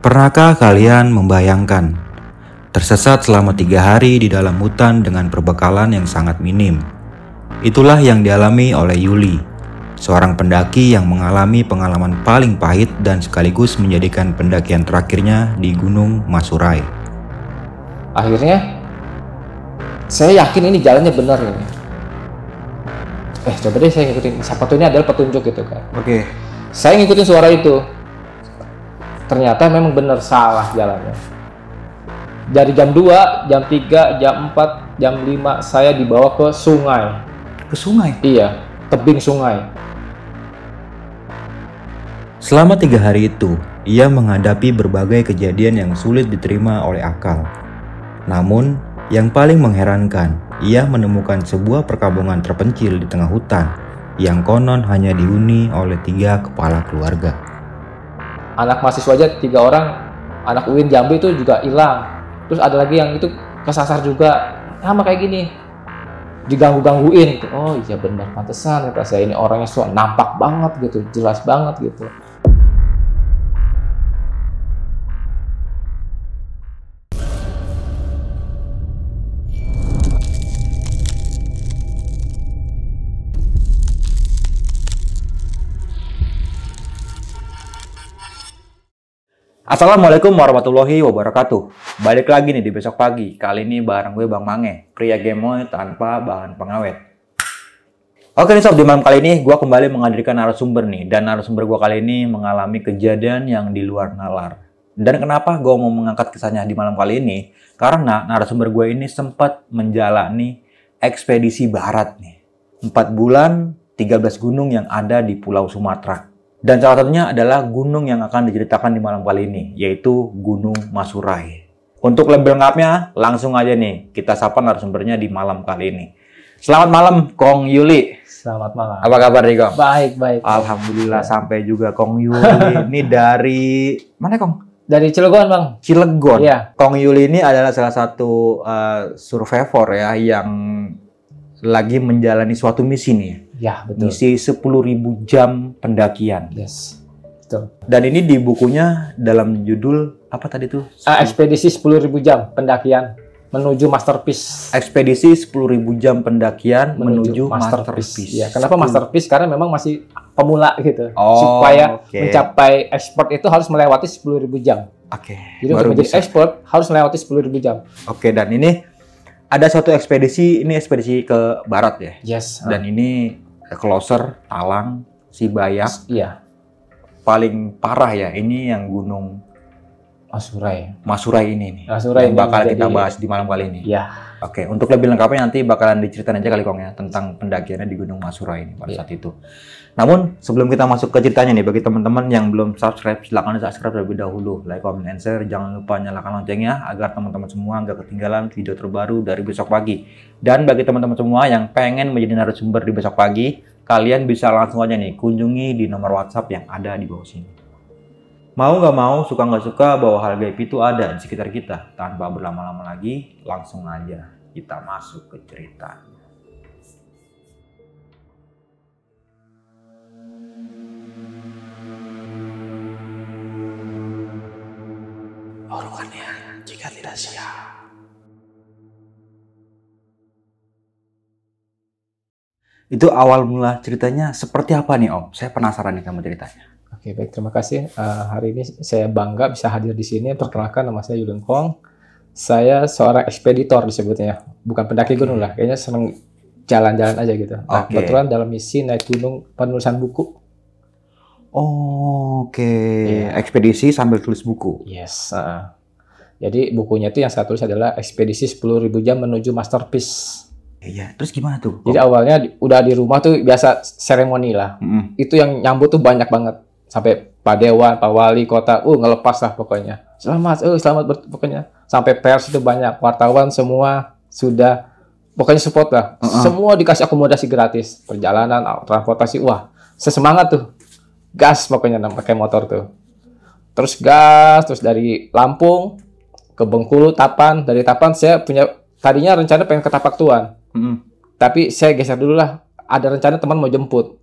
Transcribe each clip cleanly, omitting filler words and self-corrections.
Pernahkah kalian membayangkan tersesat selama 3 hari di dalam hutan dengan perbekalan yang sangat minim? Itulah yang dialami oleh Yuli, seorang pendaki yang mengalami pengalaman paling pahit dan sekaligus menjadikan pendakian terakhirnya di Gunung Masurai. Akhirnya, saya yakin ini jalannya benar ini. Coba deh saya ngikutin. Siapa tuh ini adalah petunjuk gitu kan. Oke. Saya ngikutin suara itu. Ternyata memang benar salah jalannya. Dari jam 2, jam 3, jam 4, jam 5 saya dibawa ke sungai. Ke sungai? Iya, tebing sungai. Selama 3 hari itu, ia menghadapi berbagai kejadian yang sulit diterima oleh akal. Namun, yang paling mengherankan, ia menemukan sebuah perkampungan terpencil di tengah hutan yang konon hanya dihuni oleh 3 kepala keluarga. Anak mahasiswa aja 3 orang, anak UIN Jambi itu juga hilang. Terus ada lagi yang itu kesasar juga, sama kayak gini, diganggu-gangguin. Oh iya benar, pantesan kata saya ini orangnya nampak banget gitu, jelas banget gitu. Assalamualaikum warahmatullahi wabarakatuh. Balik lagi nih di besok pagi. Kali ini bareng gue Bang Mange, pria gemoy tanpa bahan pengawet. Oke nih sob, di malam kali ini gue kembali menghadirkan narasumber nih. Dan narasumber gue kali ini mengalami kejadian yang di luar nalar. Dan kenapa gue mau mengangkat kisahnya di malam kali ini? Karena narasumber gue ini sempat menjalani ekspedisi barat nih. 4 bulan, 13 gunung yang ada di Pulau Sumatera. Dan salah satunya adalah gunung yang akan diceritakan di malam kali ini, yaitu Gunung Masurai. Untuk lebih lengkapnya, langsung aja nih kita sapa narasumbernya di malam kali ini. Selamat malam, Kong Yuli. Selamat malam. Apa kabar nih, Kong? Baik. Alhamdulillah sampai juga Kong Yuli. Ini dari mana, Kong? Dari Cilegon, Bang. Cilegon. Iya. Kong Yuli ini adalah salah satu survivor ya yang lagi menjalani suatu misi nih. Ya, betul. Misi 10.000 jam pendakian. Yes, betul. Dan ini di bukunya dalam judul apa tadi tuh? Ekspedisi 10.000 jam pendakian menuju masterpiece. Ekspedisi 10.000 jam pendakian menuju masterpiece. Ya, kenapa masterpiece? Karena memang masih pemula gitu. Oh, supaya okay. Mencapai expert itu harus melewati 10.000 jam. Oke. Jadi untuk menjadi expert harus melewati 10.000 jam. Oke, dan ini ada suatu ekspedisi, ini ekspedisi ke barat ya? Yes. Dan ini ke Loser, Talang, Sibayak. Iya. Paling parah ya, ini yang Gunung Masurai ini nih. Masurai yang bakal kita bahas di malam kali ini. Iya. Oke, untuk lebih lengkapnya nanti bakalan diceritain aja kali Kong ya tentang pendakiannya di Gunung Masurai ini pada saat itu. Namun sebelum kita masuk ke ceritanya nih, bagi teman-teman yang belum subscribe, silahkan subscribe terlebih dahulu, like, comment, and share. Jangan lupa nyalakan loncengnya agar teman-teman semua nggak ketinggalan video terbaru dari besok pagi. Dan bagi teman-teman semua yang pengen menjadi narasumber di besok pagi, kalian bisa langsung aja nih kunjungi di nomor WhatsApp yang ada di bawah sini. Mau nggak mau, suka nggak suka, bahwa hal gaib itu ada di sekitar kita. Tanpa berlama-lama lagi, langsung aja kita masuk ke cerita. Urukannya jika tidak siap. Itu awal mula ceritanya seperti apa nih Om? Saya penasaran nih sama ceritanya. Oke, baik, terima kasih. Hari ini saya bangga bisa hadir di sini. Perkenalkan, nama saya Yuli Kong. Saya seorang ekspeditor disebutnya, bukan pendaki gunung lah. Kayaknya seneng jalan-jalan aja gitu. Nah, kebetulan dalam misi naik gunung penulisan buku. Oke. Ekspedisi sambil tulis buku. Yes. Jadi bukunya itu yang saya tulis adalah ekspedisi 10.000 jam menuju masterpiece. Iya. Terus gimana tuh? Jadi awalnya udah di rumah tuh biasa seremoni lah. Itu yang nyambut tuh banyak banget. Sampai Pak Dewan, Pak Wali Kota, ngelepas lah pokoknya. Selamat pokoknya. Sampai pers itu banyak, wartawan semua sudah, pokoknya support lah. Semua dikasih akomodasi gratis, perjalanan, transportasi, sesemangat tuh. Gas pokoknya pakai motor tuh. Terus gas, terus dari Lampung ke Bengkulu, Tapan. Dari Tapan saya tadinya rencana pengen ke Tapak Tuan. Tapi saya geser dulu lah. Ada rencana teman mau jemput.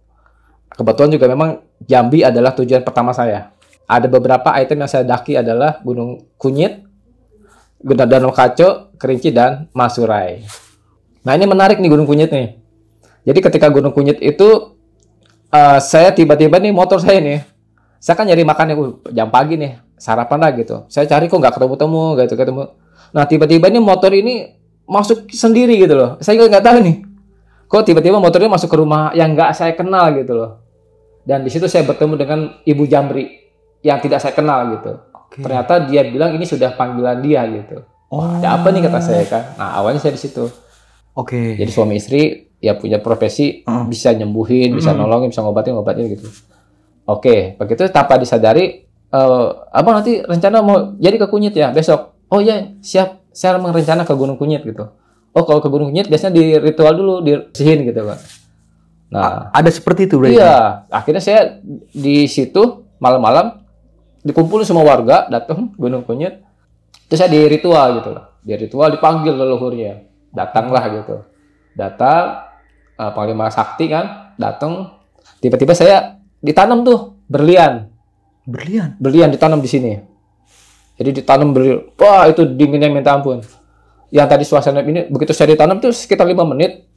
Kebetulan juga memang Jambi adalah tujuan pertama saya. Ada beberapa item yang saya daki adalah Gunung Kunyit, Danau Kaco, Kerinci, dan Masurai. Nah ini menarik nih Gunung Kunyit nih. Jadi ketika Gunung Kunyit itu saya tiba-tiba nih motor saya nih, saya kan nyari makan jam pagi nih, sarapan lah gitu. Saya cari kok nggak ketemu-temu, gitu ketemu. Nah tiba-tiba nih motor ini masuk sendiri gitu loh. Saya nggak tahu nih, kok tiba-tiba motornya masuk ke rumah yang nggak saya kenal gitu loh. Dan di situ saya bertemu dengan Ibu Jamri yang tidak saya kenal gitu. Ternyata dia bilang ini sudah panggilan dia gitu. Wah, ada apa nih kata saya kan. Nah awalnya saya di situ. Jadi suami istri ya punya profesi bisa nyembuhin, bisa nolongin, bisa ngobatin gitu. Begitu tanpa disadari, abang nanti rencana mau jadi ke Kunyit ya besok. Oh iya siap, saya merencana ke Gunung Kunyit gitu. Oh kalau ke Gunung Kunyit biasanya di ritual dulu, diresihin gitu kan. Nah ada seperti itu berarti? Iya, akhirnya saya di situ malam-malam dikumpulin semua warga datang Gunung Kunyit. Terus saya di ritual gitu loh. Di ritual dipanggil leluhurnya. Datanglah gitu. Datang Panglima Sakti kan, datang. Tiba-tiba saya ditanam tuh berlian. Berlian ditanam di sini. Jadi ditanam berlian. Wah, itu dinginnya minta ampun. Yang tadi suasana ini begitu saya ditanam tuh sekitar 5 menit.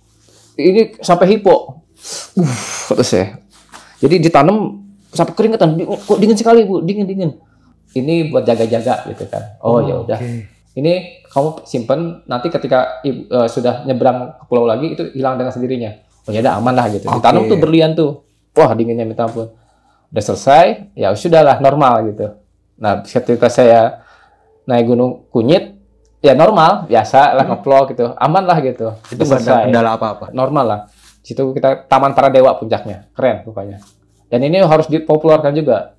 Ini sampai hipo. Kata saya. Jadi ditanam sampai keringetan. Kok dingin sekali, Bu? Dingin. Ini buat jaga-jaga gitu kan. Oh ya udah. Ini kamu simpen, nanti ketika sudah nyebrang ke pulau lagi itu hilang dengan sendirinya. Oh ya udah aman lah gitu. Ditanam tuh berlian tuh. Wah, dinginnya minta ampun. Udah selesai, ya sudahlah normal gitu. Nah, ketika saya naik Gunung Kunyit, ya normal, biasa lah ngeplog gitu. Aman lah gitu. Itu nggak ada kendala apa-apa. Normal lah. Situ kita Taman Para Dewa puncaknya. Keren pokoknya. Dan ini harus dipopulerkan juga.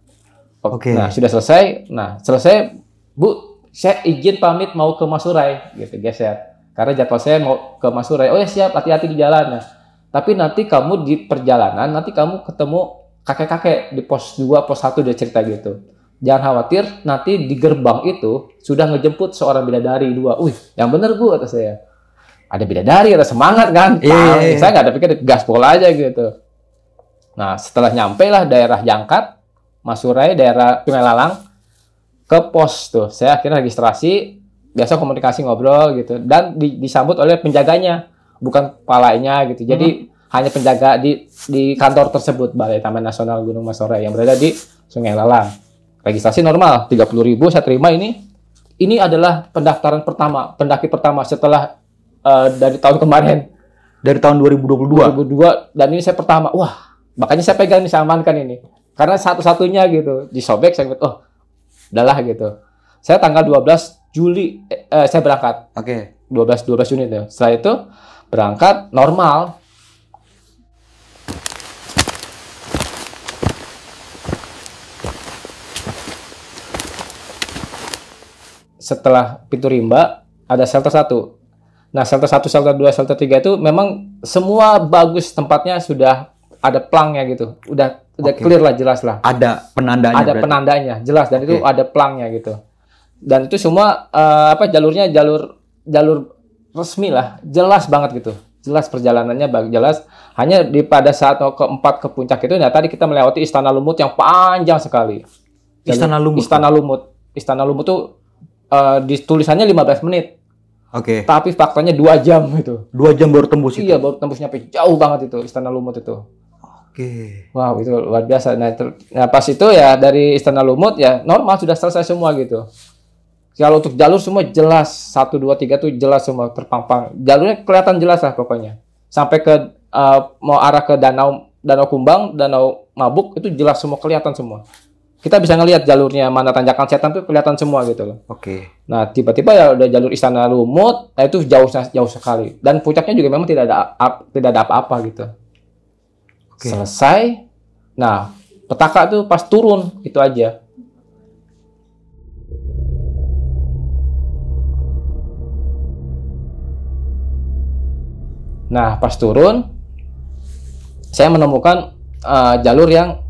Nah, sudah selesai. Nah, selesai, Bu, saya izin pamit mau ke Masurai gitu, geser. Karena jadwal saya mau ke Masurai. Oh ya siap, hati-hati di jalan. Nah, tapi nanti kamu di perjalanan, nanti kamu ketemu kakek-kakek di pos 2, pos 1 dia cerita gitu. Jangan khawatir, nanti di gerbang itu sudah ngejemput seorang bidadari 2. Wih, yang bener Bu, kata saya. Ada bidadari, ada semangat kan? Saya nggak ada pikir gaspol aja gitu. Nah, setelah nyampe lah daerah Jangkat, Masurai, daerah Sungai Lalang, ke pos tuh. Saya akhirnya registrasi, biasa komunikasi ngobrol gitu. Dan disambut oleh penjaganya, bukan kepalanya gitu. Jadi hanya penjaga di kantor tersebut, Balai Taman Nasional Gunung Masurai yang berada di Sungai Lalang. Registrasi normal, 30.000 saya terima ini. Ini adalah pendaftaran pertama, pendaki pertama setelah dari tahun kemarin. Dari tahun 2022? Dan ini saya pertama. Wah, makanya saya pegang nih, saya amankan ini. Karena satu-satunya gitu. Disobek, saya bilang, oh, udahlah gitu. Saya tanggal 12 Juli saya berangkat. 12 Juni itu. Setelah itu berangkat normal. Setelah pintu rimba ada shelter 1. Nah, shelter 1, shelter 2, shelter 3 itu memang semua bagus, tempatnya sudah ada plangnya gitu. Udah clear lah, jelas lah. Ada penandanya. Ada penandanya, jelas, dan itu ada plangnya gitu. Dan itu semua jalurnya jalur resmi lah, jelas banget gitu. Jelas perjalanannya jelas. Hanya pada saat mau keempat ke puncak itu, nah tadi kita melewati Istana Lumut yang panjang sekali. Istana Lumut. Istana Lumut tuh di tulisannya 15 menit. Tapi faktanya 2 jam itu. 2 jam baru tembus itu. Iya, baru tembus nyampe jauh banget itu Istana Lumut itu. Wow, itu luar biasa. Nah, pas itu ya dari Istana Lumut ya normal, sudah selesai semua gitu. Kalau untuk jalur semua jelas, 1, 2, 3 tuh jelas semua terpampang. Jalurnya kelihatan jelas lah pokoknya. Sampai ke mau arah ke Danau Kumbang, Danau Mabuk itu jelas semua, kelihatan semua. Kita bisa ngelihat jalurnya mana tanjakan setan tuh kelihatan semua gitu loh. Nah, tiba-tiba ya udah jalur Istana Lumut, nah itu jauh sekali. Dan puncaknya juga memang tidak ada apa-apa gitu. Selesai. Nah, petaka tuh pas turun itu aja. Nah, pas turun saya menemukan jalur yang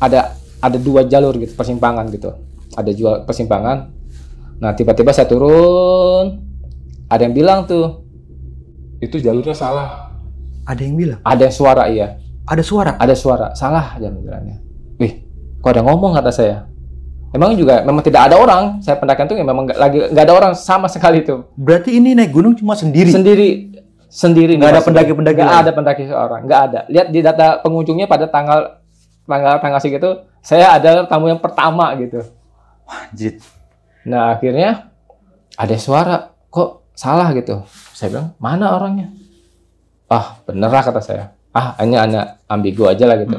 ada 2 jalur gitu, persimpangan gitu. Ada 2 persimpangan. Nah, tiba-tiba saya turun, ada yang bilang tuh itu jalurnya salah. Ada yang bilang? Ada suara, iya. Ada suara? Ada suara, salah jalan-jalannya. Wih, kok ada ngomong kata saya. Memang tidak ada orang. Saya pendakian tuh memang nggak ada orang sama sekali tuh. Berarti ini naik gunung cuma sendiri? Sendiri. Nggak ada pendaki-pendaki? Nggak ada pendaki seorang. Nggak ada. Lihat di data pengunjungnya pada tanggal segitu, saya ada tamu yang pertama gitu. Wajib. Nah akhirnya ada suara, kok salah gitu. Saya bilang, mana orangnya? Ah bener lah kata saya. Ah ini anak ambigu aja lah gitu.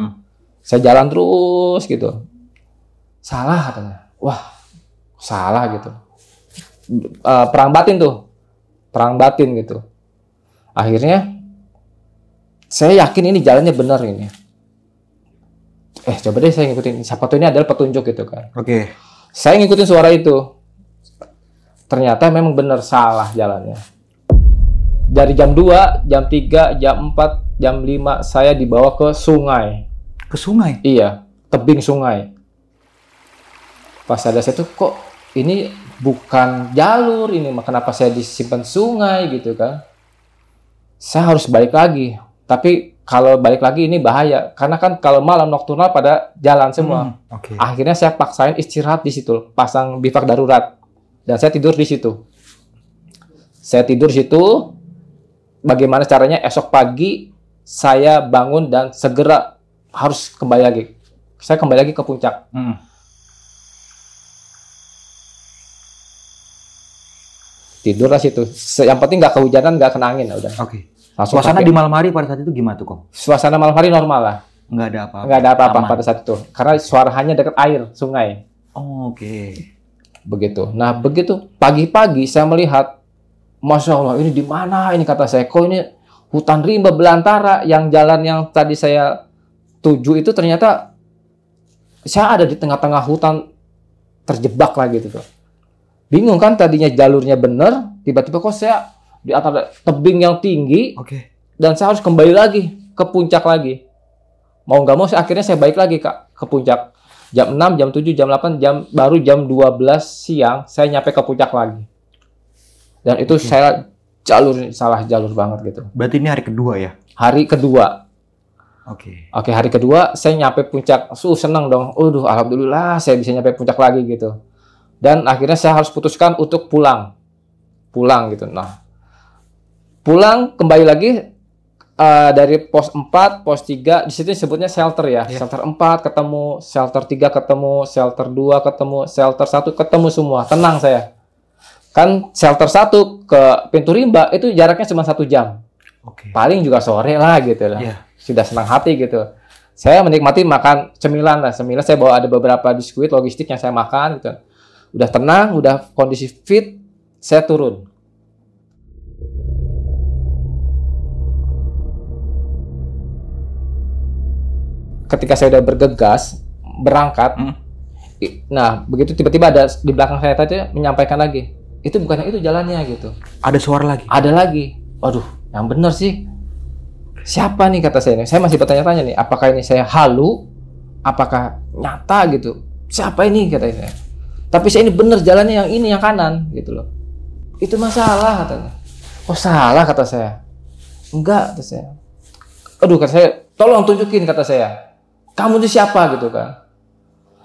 Saya jalan terus gitu. Salah katanya. Wah, salah gitu. Perang batin gitu. Akhirnya saya yakin ini jalannya benar ini. Coba deh saya ngikutin. Siapa tuh ini adalah petunjuk gitu kan. Oke. Saya ngikutin suara itu. Ternyata memang benar salah jalannya. Dari jam 2, jam 3, jam 4, jam 5 saya dibawa ke sungai. Ke sungai? Iya, tebing sungai. Pas ada saya tuh kok ini bukan jalur ini, kenapa saya disimpan sungai gitu kan. Saya harus balik lagi. Tapi kalau balik lagi ini bahaya karena kan kalau malam nokturnal pada jalan semua. Akhirnya saya paksain istirahat di situ, pasang bivak darurat. Dan saya tidur di situ. Bagaimana caranya esok pagi saya bangun dan segera harus kembali lagi. Saya kembali lagi ke puncak. Tidurlah situ. Yang penting nggak kehujanan, nggak kena angin. Udah. Oke. Suasana di malam hari pada saat itu gimana tuh, Kong? Suasana malam hari normal lah. Nggak ada apa-apa. Nggak ada apa-apa pada saat itu. Karena suara hanya dekat air, sungai. Oke. Begitu. Nah, begitu pagi-pagi saya melihat, Masya Allah, ini di mana ini kata saya. Kok ini hutan rimba belantara, yang jalan yang tadi saya tuju itu ternyata saya ada di tengah-tengah hutan terjebak lah gitu tuh. Bingung kan, tadinya jalurnya bener, tiba-tiba kok saya di atas tebing yang tinggi, dan saya harus kembali lagi ke puncak lagi. Mau nggak mau, akhirnya saya balik lagi ke puncak. Jam 6, jam 7, jam 8, baru jam 12 siang, saya nyampe ke puncak lagi. Dan itu saya salah jalur banget gitu. Berarti ini hari kedua ya? Hari kedua. Oke, hari kedua, saya nyampe puncak. Seneng dong. Alhamdulillah, saya bisa nyampe puncak lagi gitu. Dan akhirnya saya harus putuskan untuk pulang gitu. Nah, pulang kembali lagi dari pos 4, pos 3, di situ disebutnya shelter ya. Shelter 4 ketemu, shelter 3 ketemu, shelter 2 ketemu, shelter 1 ketemu semua. Tenang saya. Kan shelter 1 ke pintu rimba itu jaraknya cuma 1 jam. Paling juga sore lah gitu lah. Sudah senang hati gitu. Saya menikmati makan cemilan lah. Cemilan saya bawa ada beberapa biskuit logistik yang saya makan gitu. Udah tenang, udah kondisi fit, saya turun. Ketika saya udah bergegas, berangkat, nah begitu tiba-tiba ada di belakang saya tadi menyampaikan lagi, itu bukannya itu jalannya gitu. Ada suara lagi? Ada lagi. Waduh, yang bener sih. Siapa nih kata saya ini? Saya masih bertanya-tanya nih, apakah ini saya halu? Apakah nyata gitu? Siapa ini kata saya? Tapi saya ini bener jalannya yang ini, yang kanan gitu loh. Itu masalah katanya. Oh salah kata saya. Enggak kata saya. Aduh kata saya, tolong tunjukin kata saya. Kamu itu siapa gitu kan.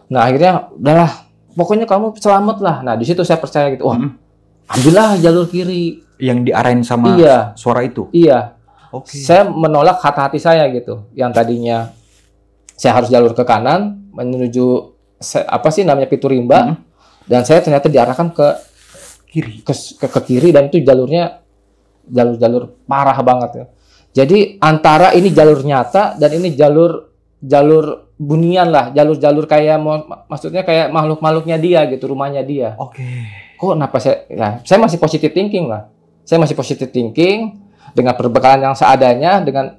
Nah akhirnya udahlah, pokoknya kamu selamat lah. Nah di situ saya percaya gitu. Wah, ambillah jalur kiri. Yang diarahin sama suara itu? Iya. Saya menolak hati saya gitu. Yang tadinya saya harus jalur ke kanan menuju pintu rimba. Dan saya ternyata diarahkan ke kiri, ke kiri, dan itu jalurnya jalur parah banget ya. Jadi antara ini jalur nyata dan ini jalur bunian lah, jalur kayak maksudnya kayak makhluknya dia gitu, rumahnya dia. Kok kenapa saya masih positive thinking lah. Saya masih positive thinking dengan perbekalan yang seadanya, dengan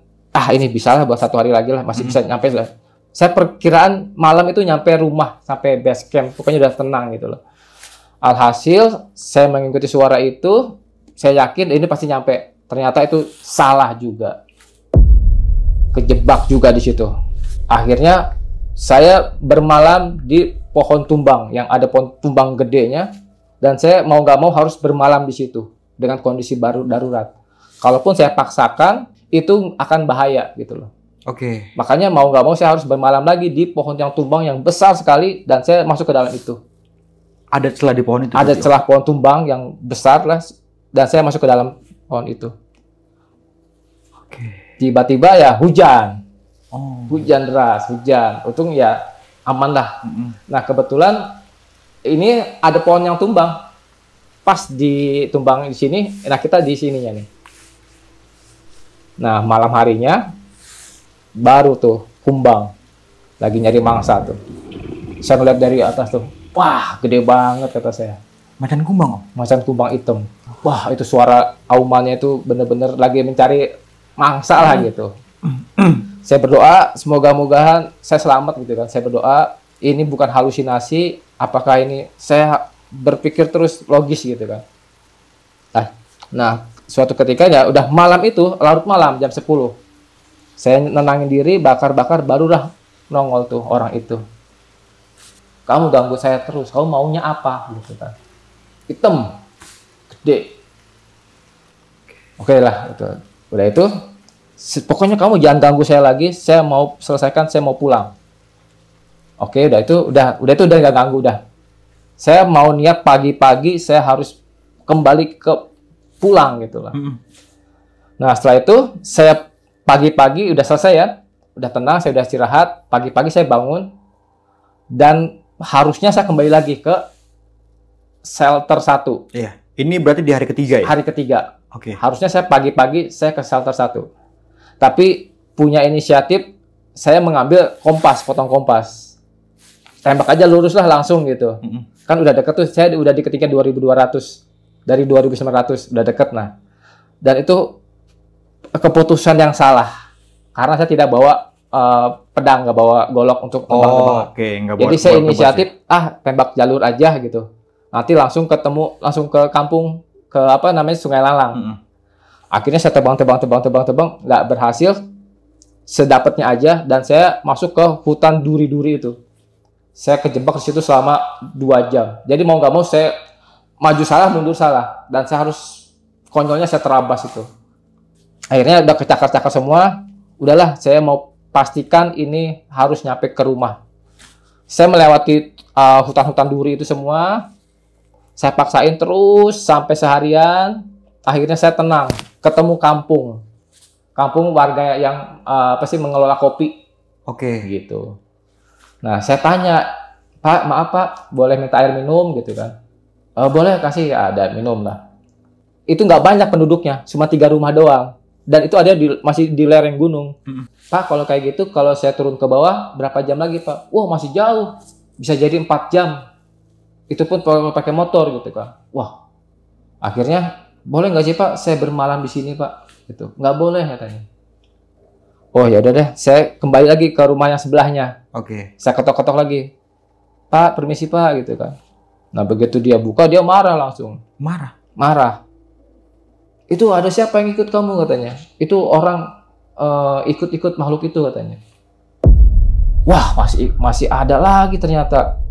ini bisa lah buat 1 hari lagi lah, masih bisa nyampe lah. Saya perkiraan malam itu nyampe rumah, sampai base camp, pokoknya udah tenang gitu loh. Alhasil, saya mengikuti suara itu, saya yakin ini pasti nyampe. Ternyata itu salah juga. Kejebak juga di situ. Akhirnya, saya bermalam di pohon tumbang, yang ada pohon tumbang gedenya, dan saya mau nggak mau harus bermalam di situ, dengan kondisi baru darurat. Kalaupun saya paksakan, itu akan bahaya gitu loh. Oke. Makanya mau nggak mau saya harus bermalam lagi di pohon yang tumbang yang besar sekali dan saya masuk ke dalam itu. Ada celah di pohon itu? Ada celah pohon tumbang yang besar lah dan saya masuk ke dalam pohon itu. Oke. Tiba-tiba ya hujan. Hujan deras, hujan. Untung ya aman lah. Nah, kebetulan ini ada pohon yang tumbang. Pas di tumbang di sini, nah kita di sininya nih. Nah, malam harinya baru tuh kumbang lagi nyari mangsa tuh. Saya ngeliat dari atas tuh, wah gede banget kata saya. Macan kumbang? Macan kumbang hitam. Wah itu suara aumannya itu bener-bener lagi mencari mangsa lah gitu. Saya berdoa semoga-mogahan saya selamat gitu kan. Saya berdoa ini bukan halusinasi. Apakah ini saya berpikir terus logis gitu kan. Nah suatu ketika ya udah malam itu larut malam jam 10. Saya nenangin diri, bakar-bakar, barulah nongol tuh orang itu. Kamu ganggu saya terus, kamu maunya apa? Gitu kan. Hitam, gede. Oke lah, itu. Udah itu, pokoknya kamu jangan ganggu saya lagi, saya mau selesaikan, saya mau pulang. Oke, udah itu udah nggak ganggu udah. Saya mau niat pagi-pagi, saya harus kembali ke pulang gitu lah. Nah setelah itu, saya pagi-pagi udah selesai ya, udah tenang, saya udah istirahat. Pagi-pagi saya bangun dan harusnya saya kembali lagi ke shelter 1. Iya. Ini berarti di hari ketiga ya? Hari ketiga. Oke. Harusnya saya pagi-pagi saya ke shelter 1. Tapi punya inisiatif saya mengambil kompas, potong kompas. Tembak aja lurus lah langsung gitu. Kan udah deket tuh, saya udah di ketinggian 2200 dari 2900, udah deket nah. Dan itu keputusan yang salah karena saya tidak bawa pedang, nggak bawa golok untuk tembak-tembak. Jadi saya inisiatif tembak jalur aja gitu. Nanti langsung ketemu, langsung ke kampung, ke apa namanya Sungai Lalang. Akhirnya saya tebang, nggak berhasil. Sedapatnya aja dan saya masuk ke hutan duri-duri itu. Saya kejebak di situ selama 2 jam. Jadi mau nggak mau saya maju salah, mundur salah dan saya harus konyolnya saya terabas itu. Akhirnya udah kecakar-cakar semua, udahlah saya mau pastikan ini harus nyampe ke rumah. Saya melewati hutan-hutan duri itu semua, saya paksain terus sampai seharian, akhirnya saya tenang, ketemu kampung warga yang mengelola kopi. Oke. Gitu. Nah saya tanya, Pak maaf Pak, boleh minta air minum gitu kan? Boleh kasih, ya, ada minum lah. Itu nggak banyak penduduknya, cuma 3 rumah doang. Dan itu ada masih di lereng gunung. Pak, kalau kayak gitu, kalau saya turun ke bawah, berapa jam lagi, Pak? Wah, masih jauh. Bisa jadi 4 jam. Itu pun pakai motor, gitu kan. Wah, akhirnya, boleh nggak sih, Pak? Saya bermalam di sini, Pak. Gitu. Nggak boleh, katanya. Oh, ya udah deh. Saya kembali lagi ke rumah yang sebelahnya. Oke. Saya ketok-ketok lagi. Pak, permisi, Pak. Gitu kan. Nah, begitu dia buka, dia marah langsung. Marah. Itu ada siapa yang ikut kamu katanya? Itu orang ikut-ikut makhluk itu katanya. Wah masih ada lagi ternyata.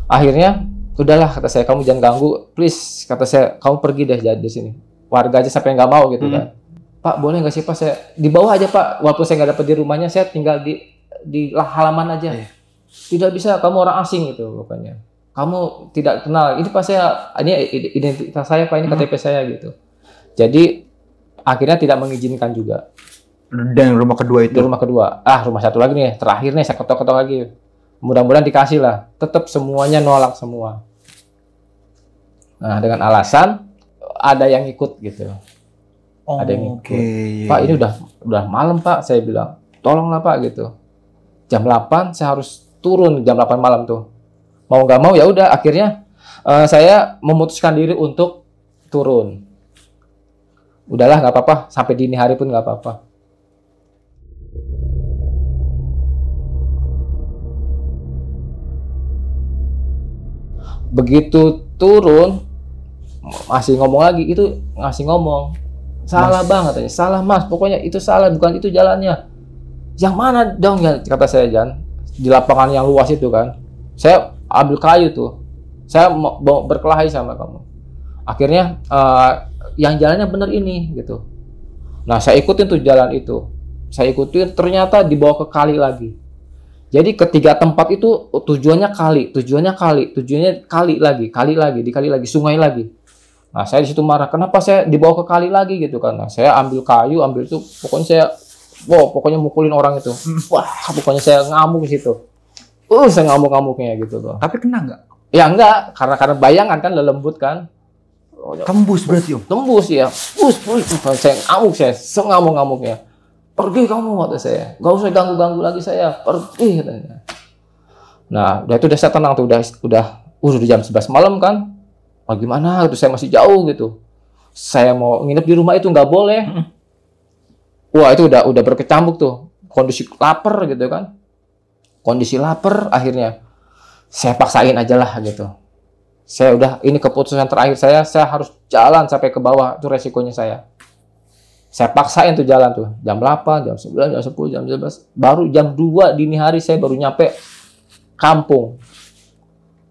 Akhirnya udahlah kata saya, kamu jangan ganggu, please kata saya, kamu pergi deh dari sini. Warga aja sampai nggak mau gitu kan. Pak boleh nggak sih Pak saya di bawah aja Pak, walaupun saya nggak dapat di rumahnya, saya tinggal di halaman aja. Tidak bisa, kamu orang asing gitu pokoknya. Kamu tidak kenal. Ini Pak saya, ini identitas saya Pak, ini KTP saya gitu. Jadi akhirnya tidak mengizinkan juga. Dan rumah kedua itu? Di rumah kedua. Rumah satu lagi nih, terakhir nih saya ketok-ketok lagi. Mudah-mudahan dikasih lah. Tetap semuanya nolak semua. Nah dengan alasan ada yang ikut gitu. Ada yang ikut. Pak ini udah malam Pak, saya bilang. Tolonglah Pak gitu. Jam 8 saya harus turun jam 8 malam tuh. Mau nggak mau ya udah akhirnya saya memutuskan diri untuk turun. Udahlah nggak apa-apa, sampai dini hari pun nggak apa-apa. Begitu turun, masih ngomong lagi, itu ngasih ngomong. Salah banget, salah Mas, pokoknya itu salah, bukan itu jalannya. Yang mana dong ya, kata saya Jan, di lapangan yang luas itu kan. Saya ambil kayu tuh, saya mau berkelahi sama kamu. Akhirnya yang jalannya bener ini gitu. Nah saya ikutin tuh jalan itu. saya ikutin, ternyata dibawa ke kali lagi. Jadi ketiga tempat itu tujuannya kali lagi, dikali lagi, sungai lagi. Nah, saya di situ marah, kenapa saya dibawa ke kali lagi gitu kan. Nah, saya ambil kayu, ambil itu, pokoknya saya pokoknya mukulin orang itu. Wah, pokoknya saya ngamuk di situ. Saya ngamuk-ngamuknya gitu tuh. Tapi kena nggak? Ya enggak, karena bayangan kan lembut kan. Tembus berarti, Om? Tembus ya. Saya ngamuk, saya sengamuk-ngamuknya. Pergi kamu, kata saya. Gak usah ganggu-ganggu lagi saya. Pergi, katanya. Nah, udah saya tenang tuh. Udah jam 11 malam kan. Oh, gimana? Gitu, saya masih jauh gitu. Saya mau nginep di rumah itu nggak boleh. Wah, itu udah berkecamuk tuh. Kondisi lapar gitu kan. Kondisi lapar, akhirnya saya paksain aja lah gitu. Saya ini keputusan terakhir saya harus jalan sampai ke bawah. Itu resikonya saya. Saya paksain tuh jalan tuh. Jam 8, jam 9, jam 10, jam 11. Baru jam 2 dini hari saya baru nyampe kampung.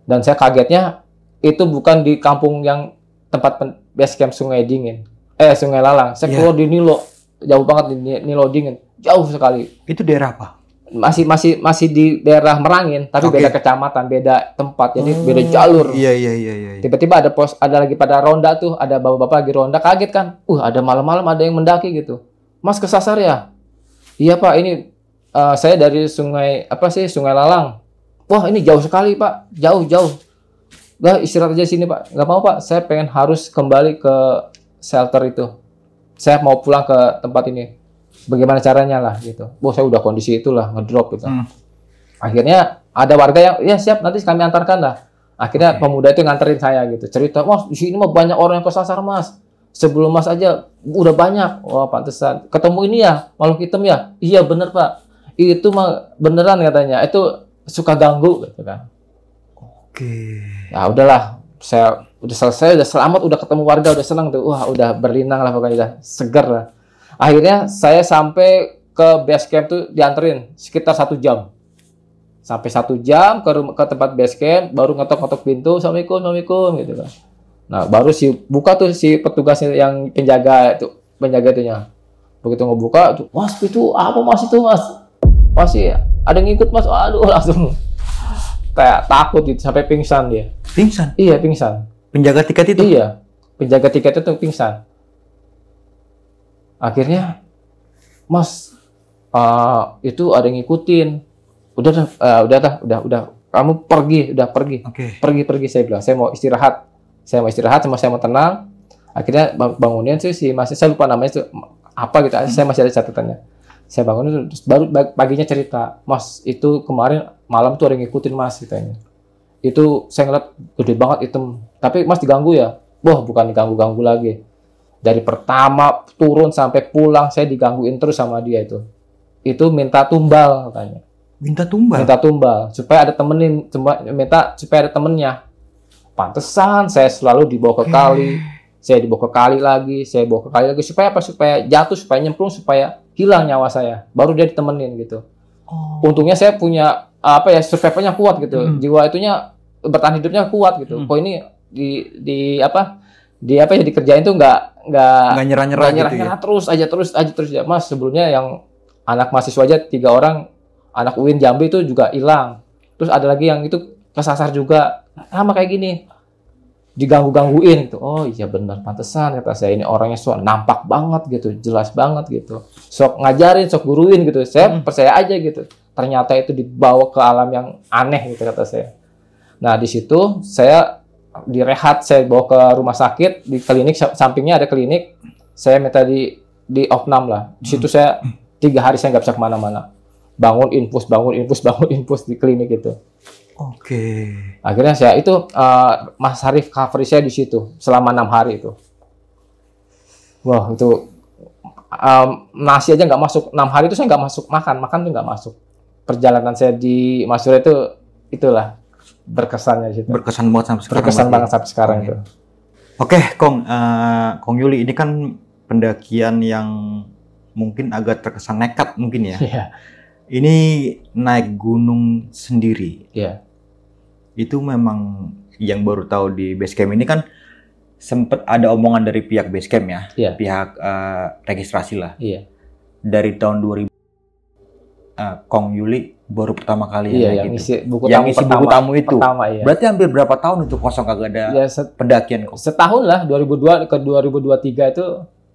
Dan saya kagetnya itu bukan di kampung yang tempat base camp Sungai Dingin. Sungai Lalang. Saya keluar di Nilo. Jauh banget di Nilo Dingin. Jauh sekali. Itu daerah apa? Masih di daerah Merangin, tapi beda kecamatan, beda tempat, jadi beda jalur. Iya. Tiba-tiba ada lagi pada ronda tuh, ada bapak-bapak lagi ronda, kaget kan? Ada malam-malam ada yang mendaki gitu. Mas kesasar ya? Iya Pak, ini saya dari Sungai Lalang. Wah, ini jauh sekali Pak, jauh. Gak, istirahat aja sini Pak. Gak mau Pak, saya pengen harus kembali ke shelter itu. Saya mau pulang ke tempat ini. Bagaimana caranya lah gitu. Saya udah kondisi itulah ngedrop gitu. Akhirnya ada warga yang ya siap nanti kami antarkan lah. Akhirnya pemuda itu nganterin saya gitu. Cerita, "Mas, di sini mah banyak orang yang kesasar, Mas. Sebelum Mas aja udah banyak." Wah, pantesan. Ketemu ini ya, makhluk hitam ya? Iya, bener, Pak. Itu mah beneran katanya. Itu suka ganggu gitu kan. Oke. Ya udahlah, saya udah selesai, udah selamat, udah ketemu warga, udah senang tuh. Wah, udah berlinang lah pokoknya, udah seger lah. Akhirnya saya sampai ke base camp tuh dianterin sekitar 1 jam. Sampai 1 jam ke tempat base camp, baru ngetok-ngetok pintu, Assalamualaikum gitu kan. Nah, baru buka tuh si petugasnya yang penjaga itunya. Begitu ngebuka, tuh, "Mas, itu apa Mas itu, Mas? Masih ada yang ngikut, Mas." Aduh, langsung kayak takut gitu, sampai pingsan dia. Pingsan? Iya, pingsan. Penjaga tiket itu? Iya, penjaga tiket itu pingsan. Akhirnya, "Mas, itu ada yang ngikutin. Udah. Kamu pergi, udah pergi. Okay. Pergi, saya bilang. Saya mau istirahat, saya mau tenang." Akhirnya bangunin si Mas, saya lupa namanya itu apa gitu. Saya masih ada catatannya. Saya bangun terus baru paginya cerita, "Mas, itu kemarin malam tuh ada yang ngikutin Mas," katanya. Itu saya ngeliat gede banget hitam. "Tapi Mas diganggu ya?" Wah, bukan diganggu-ganggu lagi. Dari pertama turun sampai pulang saya digangguin terus sama dia itu. Itu minta tumbal katanya. Minta tumbal? Minta tumbal supaya ada minta supaya ada temennya. Pantesan saya selalu dibawa ke kali. Saya dibawa ke kali lagi, supaya apa? Supaya jatuh, supaya nyemplung, supaya hilang nyawa saya. Baru dia ditemenin gitu. Untungnya saya punya survivalnya kuat gitu. Jiwa itunya bertahan hidupnya kuat gitu. Kok ini dikerjain tuh nggak nyerah-nyerah gitu ya? terus aja. Mas, sebelumnya yang anak mahasiswa aja 3 orang, anak UIN Jambi itu juga hilang. Terus ada lagi yang itu kesasar juga, sama kayak gini, diganggu-gangguin gitu. Oh iya benar, pantesan kata saya, ini orangnya sok nampak banget gitu, jelas banget gitu, sok ngajarin, sok guruin gitu. Saya percaya aja gitu. Ternyata itu dibawa ke alam yang aneh gitu kata saya. Nah di situ saya direhat, saya bawa ke rumah sakit, di klinik sampingnya ada klinik. Saya minta di opnam lah. Di situ saya 3 hari saya nggak bisa kemana-mana. Bangun infus di klinik itu. Oke. Akhirnya saya itu Mas Harif cover saya di situ selama 6 hari itu. Wah itu nasi aja nggak masuk. 6 hari itu saya nggak masuk makan tuh nggak masuk. Perjalanan saya di Masura itulah berkesannya situ. Berkesan banget sampai sekarang. Berkesan banget sampai sekarang itu. Oke, Kong Yuli, ini kan pendakian yang mungkin agak terkesan nekat mungkin ya. Iya. Ini naik gunung sendiri. Iya. Itu memang yang baru tahu di base camp ini kan sempat ada omongan dari pihak base camp ya. Iya. Pihak registrasi lah. Iya. Dari tahun 2000 Kong Yuli baru pertama kali Iya, yang isi buku yang tamu isi buku tamu itu. Pertama, iya. Berarti hampir berapa tahun itu kosong kagak ada Ya, pendakian kok? setahun lah, 2002 ke 2023 itu.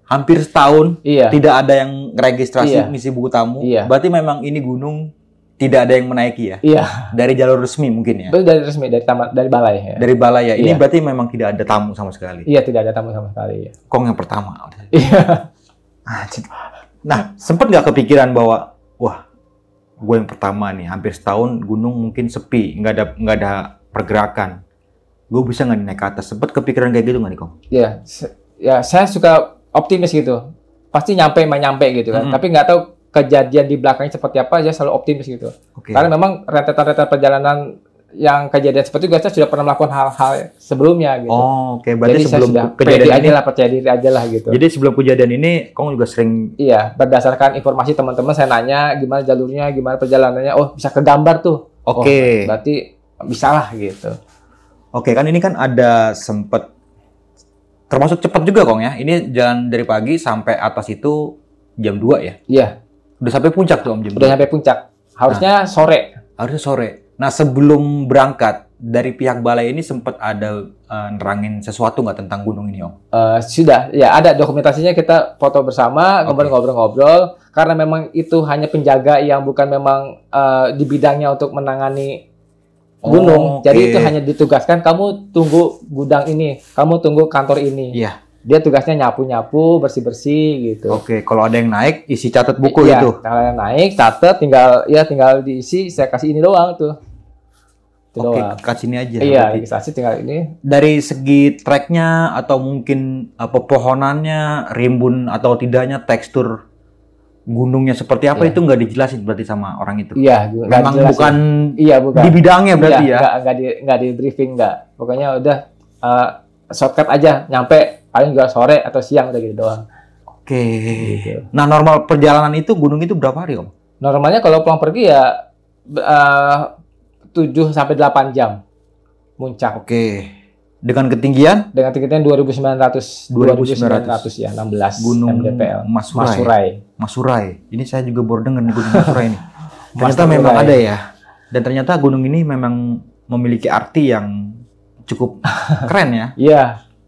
Hampir setahun. Iya. Tidak ada yang registrasi Iya. ngisi buku tamu. Iya. Berarti memang ini gunung tidak ada yang menaiki ya? Iya. Dari jalur resmi mungkin ya? Itu dari resmi, dari taman, dari balai. Ya. Dari balai ya? Ini Iya. berarti memang tidak ada tamu sama sekali? Iya, tidak ada tamu sama sekali. Ya. Kong yang pertama? Iya. Nah, sempet nggak kepikiran bahwa, wah, gue yang pertama nih, hampir setahun gunung mungkin sepi, nggak ada pergerakan. Gue bisa nggak naik ke atas? Sempet kepikiran kayak gitu nggak nih, Kong? Iya, ya saya suka optimis gitu. Pasti nyampe gitu kan. Tapi nggak tahu kejadian di belakangnya seperti apa, saya selalu optimis gitu. Okay. Karena memang rentetan-rentetan perjalanan yang kejadian seperti itu, saya sudah pernah melakukan hal-hal sebelumnya gitu. Oh, oke. Berarti Jadi sebelum saya sudah kejadian pede ini, aja lah, percaya diri aja lah gitu. jadi sebelum kejadian ini, Kong juga sering. Iya, berdasarkan informasi teman-teman saya nanya gimana jalurnya, gimana perjalanannya. Oh, bisa kegambar tuh. Oke. Oh, berarti bisa lah gitu. Oke, kan ini kan ada sempet termasuk cepat juga, Kong ya. Ini jalan dari pagi sampai atas itu jam 2 ya. Iya, Udah sampai puncak tuh Om jam udah 2. sampai puncak. Harusnya sore. Harusnya sore. Nah, sebelum berangkat dari pihak balai ini sempat ada nerangin sesuatu nggak tentang gunung ini, Om? Sudah, ya ada dokumentasinya, kita foto bersama, kemudian ngobrol-ngobrol. Karena memang itu hanya penjaga yang bukan memang di bidangnya untuk menangani gunung. Oke. Jadi itu hanya ditugaskan, kamu tunggu gudang ini, kamu tunggu kantor ini. Iya. Dia tugasnya nyapu-nyapu, bersih-bersih gitu. Oke, kalau ada yang naik, isi catat buku Iya, itu. kalau yang naik, catat, tinggal diisi, saya kasih ini doang tuh. Itu Oke, doang. kasih ini aja. Iya, berarti. dikasih tinggal ini. Dari segi treknya atau mungkin pepohonannya, rimbun atau tidaknya, tekstur gunungnya seperti apa Iya. itu nggak dijelasin berarti sama orang itu. Iya, nggak Memang dijelasin. bukan Iya, bukan. di bidangnya berarti Iya, ya. nggak di briefing, nggak. Pokoknya udah shortcut aja, nyampe paling juga sore atau siang udah gitu doang. Oke. Gitu. Nah, normal perjalanan itu gunung itu berapa hari, Om? Normalnya kalau pulang pergi ya 7 sampai 8 jam puncak. Oke. Dengan ketinggian Dengan tingginya 2900 ya, 16 Gunung mdpl. Masurai. Masurai. Ini saya juga baru dengar nih Gunung Masurai ini. Ternyata Masurai. memang ada ya. Dan ternyata gunung ini memang memiliki arti yang cukup keren ya. Iya,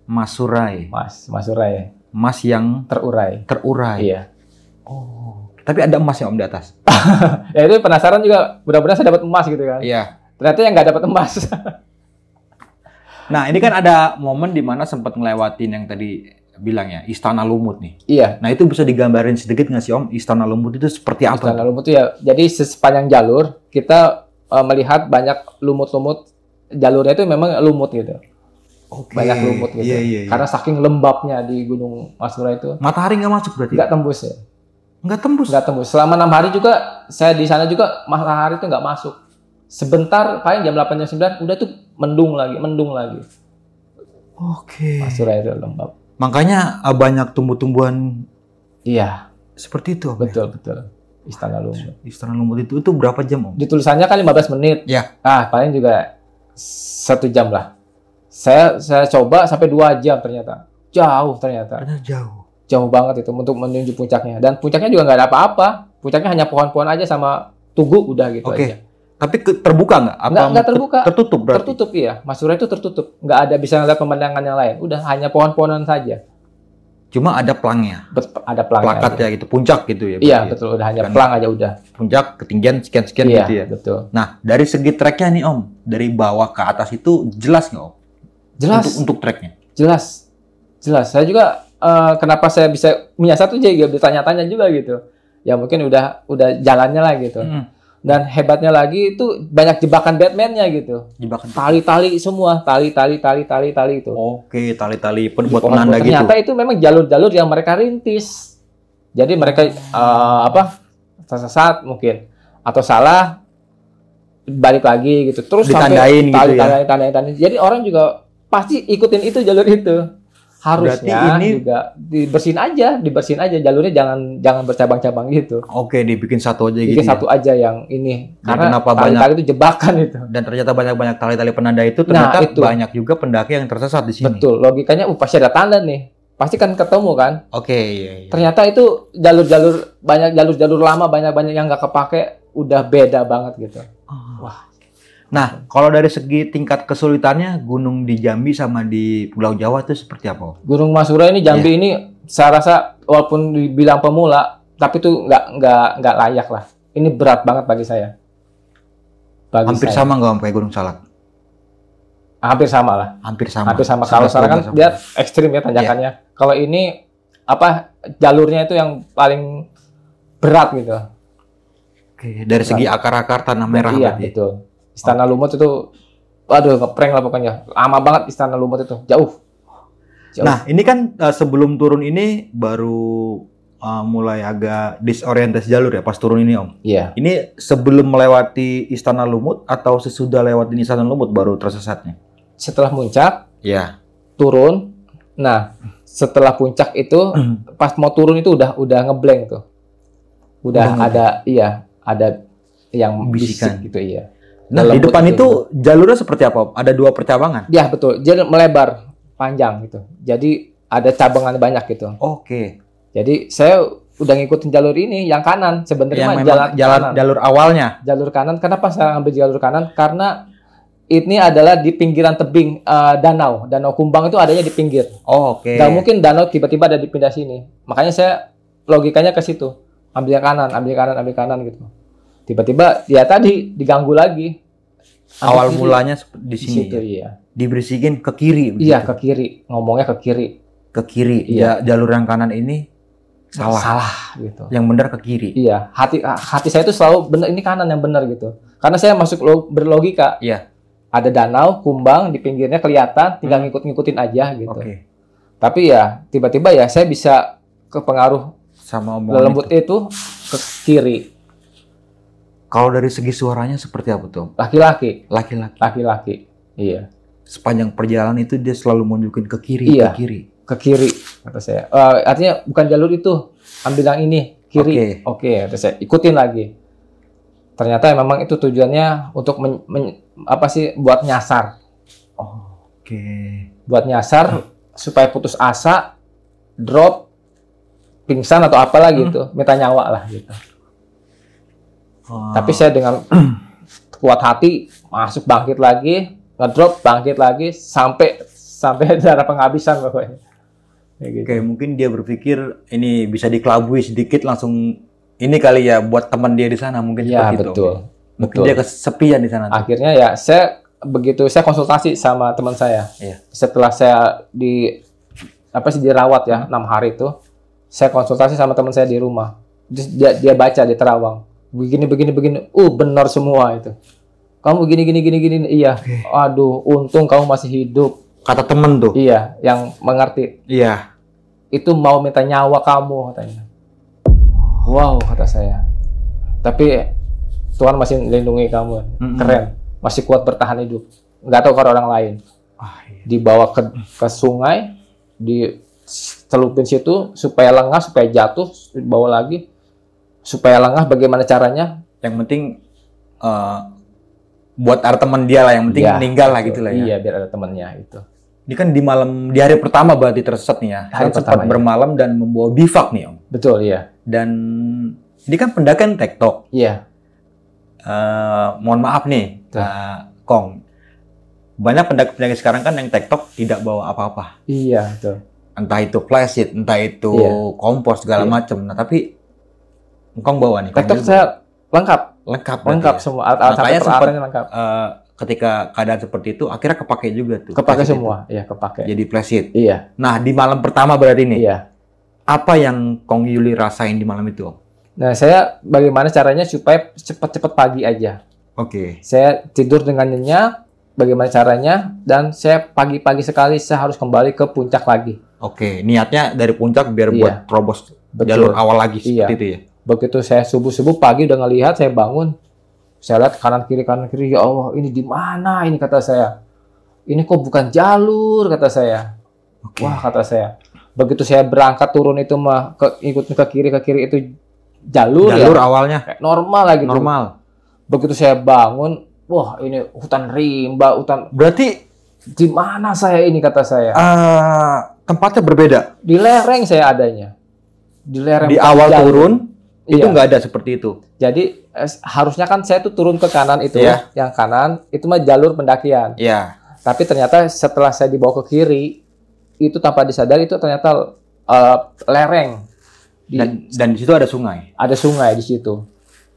Masurai. Masurai Emas yang terurai. terurai. Iya. Oh. Tapi ada emasnya Om di atas. Ya itu penasaran juga, mudah-mudahan saya dapat emas gitu kan. Iya. Ternyata yang nggak dapat emas. Nah, ini kan ada momen di mana sempat ngelewatin yang tadi bilang ya, Istana Lumut nih. Iya. Nah, itu bisa digambarin sedikit nggak sih Om? Istana Lumut itu seperti apa? Istana Lumut itu ya, jadi sepanjang jalur kita melihat banyak lumut-lumut, jalurnya itu memang lumut gitu. Oke. Banyak lumut gitu. Iya, iya, iya. Karena saking lembabnya di Gunung Masurai itu, Matahari nggak masuk berarti? nggak tembus ya. Nggak tembus? Nggak tembus. Selama 6 hari juga, saya di sana juga matahari itu nggak masuk. Sebentar, paling jam 8, jam 9, udah tuh mendung lagi. Oke. Masurai itu lembab. Makanya banyak tumbuh-tumbuhan Iya, seperti itu Om, ya? betul. Istana Lumut. Istana Lumut itu berapa jam Om? Di tulisannya kan 15 menit. Ya. Paling juga 1 jam lah. Saya coba sampai 2 jam ternyata. Jauh ternyata. Karena jauh. Jauh banget itu untuk menuju puncaknya. Dan puncaknya juga nggak ada apa-apa. Puncaknya hanya pohon-pohon aja sama tugu udah gitu Oke. aja. Tapi terbuka nggak? Apa Nggak terbuka. Tertutup berarti? Tertutup iya. Masurai itu tertutup. Nggak ada bisa ngeliat pemandangan yang lain. Udah hanya pohon-pohonan saja. Cuma ada pelangnya. Ada pelangnya. Plakat ya gitu, puncak gitu ya. Iya berarti ya? betul. Udah hanya Kan pelang aja udah. Puncak, ketinggian sekian-sekian Iya gitu ya. betul. Nah, dari segi treknya nih Om, dari bawah ke atas itu jelas nggak Om? Jelas. Untuk treknya? Jelas. Saya juga kenapa saya bisa menyasar tuh jadi bertanya-tanya juga gitu. Ya mungkin udah jalannya lah gitu. Dan hebatnya lagi itu banyak jebakan Batman-nya gitu. Jebakan Tali-tali semua, tali itu. Oke, tali-tali buat Pohon-pohon. penanda gitu. Ternyata itu memang jalur-jalur yang mereka rintis. Jadi mereka tersesat mungkin atau salah balik lagi gitu. Terus Ditandain sampai gitu ya. tali. Jadi orang juga pasti ikutin itu jalur itu. Harusnya Berarti ini juga dibersihin aja jalurnya, jangan bercabang-cabang gitu. Oke, dibikin satu aja Bikin gitu. satu aja yang ini. Dan Karena kenapa tali-tali itu jebakan itu. Dan ternyata banyak tali-tali penanda itu ternyata itu. banyak juga pendaki yang tersesat di sini. Betul, logikanya pasti ada tanda nih. Pasti kan ketemu kan. Oke, iya. Ternyata itu banyak jalur lama, banyak yang nggak kepake. udah beda banget gitu. Wah. Nah, kalau dari segi tingkat kesulitannya, gunung di Jambi sama di Pulau Jawa itu seperti apa? Gunung Masura ini Jambi ini saya rasa walaupun dibilang pemula, tapi itu nggak layak lah. Ini berat banget bagi saya. Hampir sama nggak sampai Gunung Salak? Hampir sama lah. Hampir sama. Hampir sama. Kalau Salak kan dia ekstrim ya tanjakannya. Kalau ini jalurnya itu yang paling berat gitu. Oke, dari segi akar-akar tanah merah iya, berarti. Betul. Istana Lumut itu, waduh ngeprank lah pokoknya. Lama banget Istana Lumut itu, jauh. Nah, ini kan sebelum turun ini baru mulai agak disorientasi jalur ya pas turun ini Om. Iya. Ini sebelum melewati Istana Lumut atau sesudah lewat Istana Lumut baru tersesatnya? Setelah puncak, Iya. turun. Nah, setelah puncak itu pas mau turun itu udah ngeblank tuh. Udah ada yang bisikan bisik gitu iya. Nah, di depan itu jalurnya seperti apa? Ada 2 percabangan? Ya betul, jadi melebar panjang gitu. Jadi ada cabangan banyak gitu. Oke. Jadi saya udah ngikutin jalur ini yang kanan sebenarnya jalan jalur awalnya. Jalur kanan. Kenapa saya ambil jalur kanan? Karena ini adalah di pinggiran tebing danau. Danau Kumbang itu adanya di pinggir. Oh, oke. Nggak mungkin danau tiba-tiba ada di pindah sini. Makanya saya logikanya ke situ. Ambil yang kanan, ambil kanan gitu. Tiba-tiba dia tadi diganggu lagi. Awal mulanya di sini. Situ, iya. Diberisikin ke kiri. Begitu? Iya, ke kiri. Ngomongnya ke kiri. Ke kiri. Iya. Ya, jalur yang kanan ini salah gitu. Yang benar ke kiri. Iya. Hati saya itu selalu benar. Ini kanan yang benar gitu. Karena saya masuk berlogika. Iya. Ada danau, Kumbang di pinggirnya kelihatan. Tinggal ngikutin aja gitu. Oke. Tapi ya tiba-tiba ya saya bisa kepengaruh sama omongan lembut itu ke kiri. Kalau dari segi suaranya seperti apa tuh? Laki-laki. Laki-laki. Iya. Sepanjang perjalanan itu dia selalu menunjukin ke kiri, iya, ke kiri. Ke kiri kata saya. Artinya bukan jalur itu, ambil yang ini kiri. Oke, kata saya. Ikutin lagi. Ternyata memang itu tujuannya untuk buat nyasar. Oke. Buat nyasar supaya putus asa, drop, pingsan atau apalah gitu, minta nyawa lah gitu. Tapi saya dengan kuat hati masuk, bangkit lagi, ngedrop, bangkit lagi sampai darah penghabisan pokoknya. Gitu. Oke, mungkin dia berpikir ini bisa dikelabui sedikit langsung ini kali ya buat teman dia di sana mungkin ya, seperti betul, itu. Mungkin dia kesepian di sana. Akhirnya ya saya konsultasi sama teman saya. Iya. Setelah saya dirawat ya 6 hari itu, saya konsultasi sama teman saya di rumah. Dia baca di Terawang. Begini, benar semua itu. Kamu gini. Iya. Okay. Aduh, untung kamu masih hidup. Kata temen tuh. Iya, yang mengerti. Iya. Itu mau minta nyawa kamu katanya. Wow, kata saya. Tapi Tuhan masih melindungi kamu. Keren. Masih kuat bertahan hidup. Nggak tahu kalau orang lain. Iya. Dibawa ke sungai, dicelupin situ supaya lengah, supaya jatuh, dibawa lagi. Supaya lengah, bagaimana caranya? Yang penting buat ada teman dia lah, yang penting meninggal lah gitu lah ya. Iya, biar ada temannya itu. Ini kan di hari pertama berarti tersesat nih ya. Hari sempat bermalam dan membawa bivak nih Om. Betul, iya. Dan ini kan pendakian tektok. Iya. Mohon maaf nih, Kong. Banyak pendaki sekarang kan yang tektok tidak bawa apa-apa. Iya, betul. Entah itu flashlight, entah itu kompor segala macam. Nah, tapi Kong bawa nih. Tektok saya lengkap ya? semua. Alat-alat peralatannya lengkap. Ketika keadaan seperti itu, akhirnya kepake juga tuh. Kepake semua, iya kepake. Jadi flashlight. Iya. Nah, di malam pertama berarti nih. Iya. Apa yang Kong Yuli rasain di malam itu, Om? Nah, saya bagaimana caranya supaya cepat-cepat pagi aja. Oke. Saya tidur dengan nyenyak, bagaimana caranya, dan saya pagi-pagi sekali saya harus kembali ke puncak lagi. Oke, niatnya dari puncak biar buat terobos jalur awal lagi seperti itu ya. Begitu saya subuh-subuh pagi udah ngelihat, saya bangun, saya lihat kanan kiri, ya Allah, ini di mana ini, kata saya. Ini kok bukan jalur, kata saya. Wah, kata saya. Begitu saya berangkat turun itu mah ikut ke kiri itu jalur awalnya kayak normal lagi. Normal. Begitu saya bangun, wah ini hutan rimba, Berarti di mana saya ini, kata saya. Tempatnya berbeda. Di lereng saya adanya. Di lereng. Di awal jalur. Turun Itu Iya. nggak ada seperti itu. Jadi harusnya kan saya tuh turun ke kanan itu, Iya. yang kanan itu mah jalur pendakian. Iya. Tapi ternyata setelah saya dibawa ke kiri, itu tanpa disadari itu ternyata lereng. Dan di situ ada sungai. Ada sungai di situ.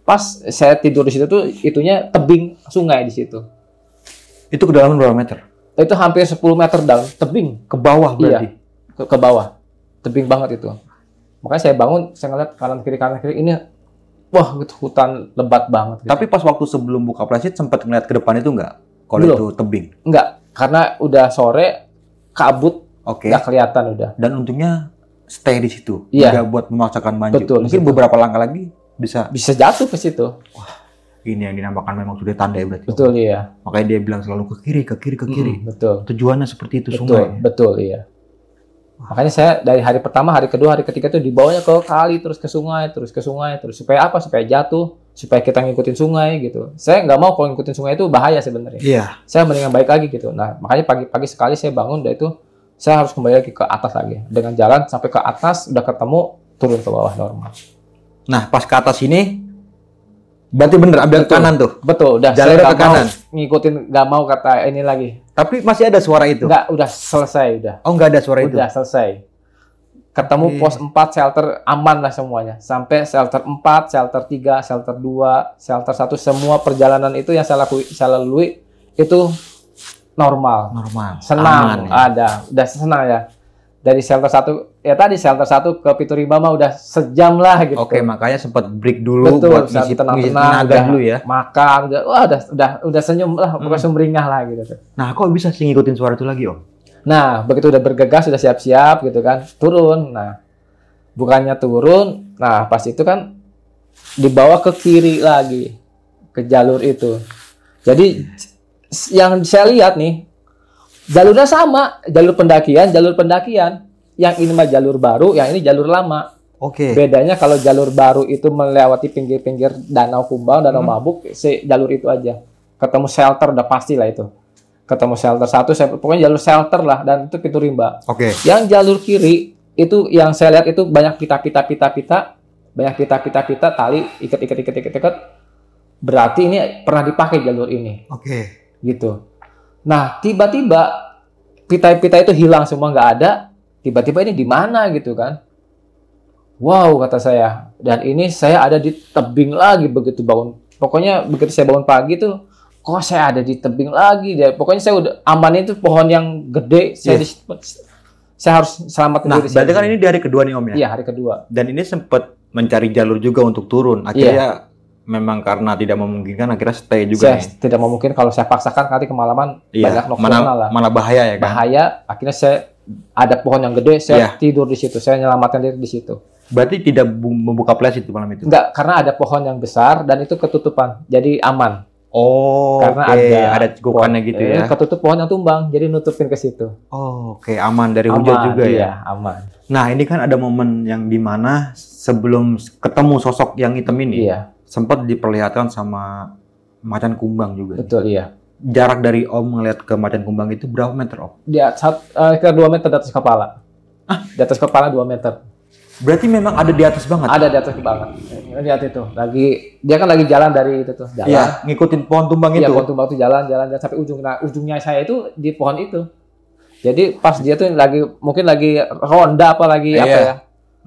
Pas saya tidur di situ tuh itunya tebing sungai di situ. Itu kedalaman berapa meter? Itu hampir 10 meter dalam, tebing. Ke bawah berarti. Iya, ke bawah. Tebing banget itu. Makanya saya bangun, saya ngeliat kanan kiri ini, wah itu hutan lebat banget. Gitu. Tapi pas waktu sebelum buka flashlight sempat ngeliat ke depan itu nggak? Kalau Belum. itu tebing. Enggak, karena udah sore, kabut, Oke. nggak kelihatan udah. Dan untungnya stay di situ. Iya. Nggak buat memaksakan maju. Betul, Mungkin di situ. beberapa langkah lagi bisa. Bisa jatuh ke situ. Ini yang dinamakan memang sudah tanda ya berarti. Betul, iya. Makanya dia bilang selalu ke kiri, ke kiri, ke kiri. Betul. Tujuannya seperti itu Betul, sungai. betul, iya. Makanya saya dari hari pertama, hari kedua, hari ketiga tuh dibawanya ke kali, terus ke sungai, terus supaya apa? Supaya jatuh, supaya kita ngikutin sungai gitu. Saya nggak mau kalau ngikutin sungai itu bahaya sebenarnya. Iya. Saya mendingan balik lagi gitu. Nah, makanya pagi-pagi sekali saya bangun, udah itu saya harus kembali lagi ke atas lagi. Dengan jalan sampai ke atas, udah ketemu, turun ke bawah normal. Nah, pas ke atas ini, berarti bener ambil Betul. kanan tuh. Betul, udah. Jalan Saya ke nggak mau kanan. ngikutin, nggak mau kata ini lagi. Tapi masih ada suara itu. Nggak, udah selesai, udah. Oh, nggak ada suara itu. Udah selesai. Ketemu pos 4, shelter aman lah semuanya. Sampai shelter 4, shelter 3, shelter 2, shelter 1, semua perjalanan itu yang saya lalui itu normal. Normal. Senang, Aman, ya. udah senang ya. Dari shelter 1, ya tadi shelter 1 ke Pitu Rimba mah udah sejam lah gitu. Oke, makanya sempat break dulu Betul, buat ngisi tenang-tenang, tenaga dulu ya. makan, udah senyum lah, pokoknya sumringah lah gitu. Nah, kok bisa sih ngikutin suara itu lagi, Om? Nah, begitu udah bergegas, udah siap-siap gitu kan, turun. Nah, bukannya turun, nah pas itu kan dibawa ke kiri lagi, ke jalur itu. Jadi, yang saya lihat nih, jalurnya sama, jalur pendakian. Yang ini mah jalur baru, yang ini jalur lama. Oke. Bedanya kalau jalur baru itu melewati pinggir-pinggir Danau Kumbang, Danau Mabuk, jalur itu aja. Ketemu shelter udah pasti lah itu. Ketemu shelter 1, pokoknya jalur shelter lah, dan itu Pitu Rimba. Oke. Yang jalur kiri itu yang saya lihat itu banyak pita-pita, tali ikat. Berarti ini pernah dipakai jalur ini, Oke. gitu. Nah, tiba-tiba pita-pita itu hilang semua, nggak ada. Tiba-tiba ini di mana gitu kan? Wow, kata saya. Dan ini saya ada di tebing lagi begitu bangun. Pokoknya begitu saya bangun pagi tuh, kok saya ada di tebing lagi deh. Pokoknya saya udah aman, itu pohon yang gede. Saya harus selamatin Nah, diri. berarti kan ini di hari kedua nih, Om ya? Iya, hari kedua. Dan ini sempat mencari jalur juga untuk turun. Akhirnya memang karena tidak memungkinkan, akhirnya stay juga Saya nih. tidak memungkin kalau saya paksakan nanti kemalaman banyak Iya, nocturnal lah. mana bahaya ya kan? Bahaya. Akhirnya saya ada pohon yang gede, saya tidur di situ. Saya nyelamatkan diri di situ. Berarti tidak membuka flash itu malam itu? Enggak, karena ada pohon yang besar dan itu ketutupan. Jadi aman. Oh, Karena oke. Ada cekupannya gitu ya? Ketutup pohon yang tumbang, jadi nutupin ke situ. Oh, oke. Aman dari hujan Aman, juga ya? iya, aman. Nah, ini kan ada momen yang dimana sebelum ketemu sosok yang hitam ini, Iya, sempat diperlihatkan sama macan kumbang juga. betul, iya. Jarak dari Om ngeliat ke macan kumbang itu berapa meter, Om? Dia ke 2 meter di atas kepala. Di atas kepala 2 meter. Berarti memang ada di atas banget? Ada di atas kepala. Lihat itu. Dia kan lagi jalan dari itu tuh. Jalan. Iya, ngikutin pohon tumbang Iya, itu? pohon tumbang itu jalan sampai ujung. Nah, ujungnya saya itu di pohon itu. Jadi pas dia tuh mungkin lagi ronda apa lagi apa ya.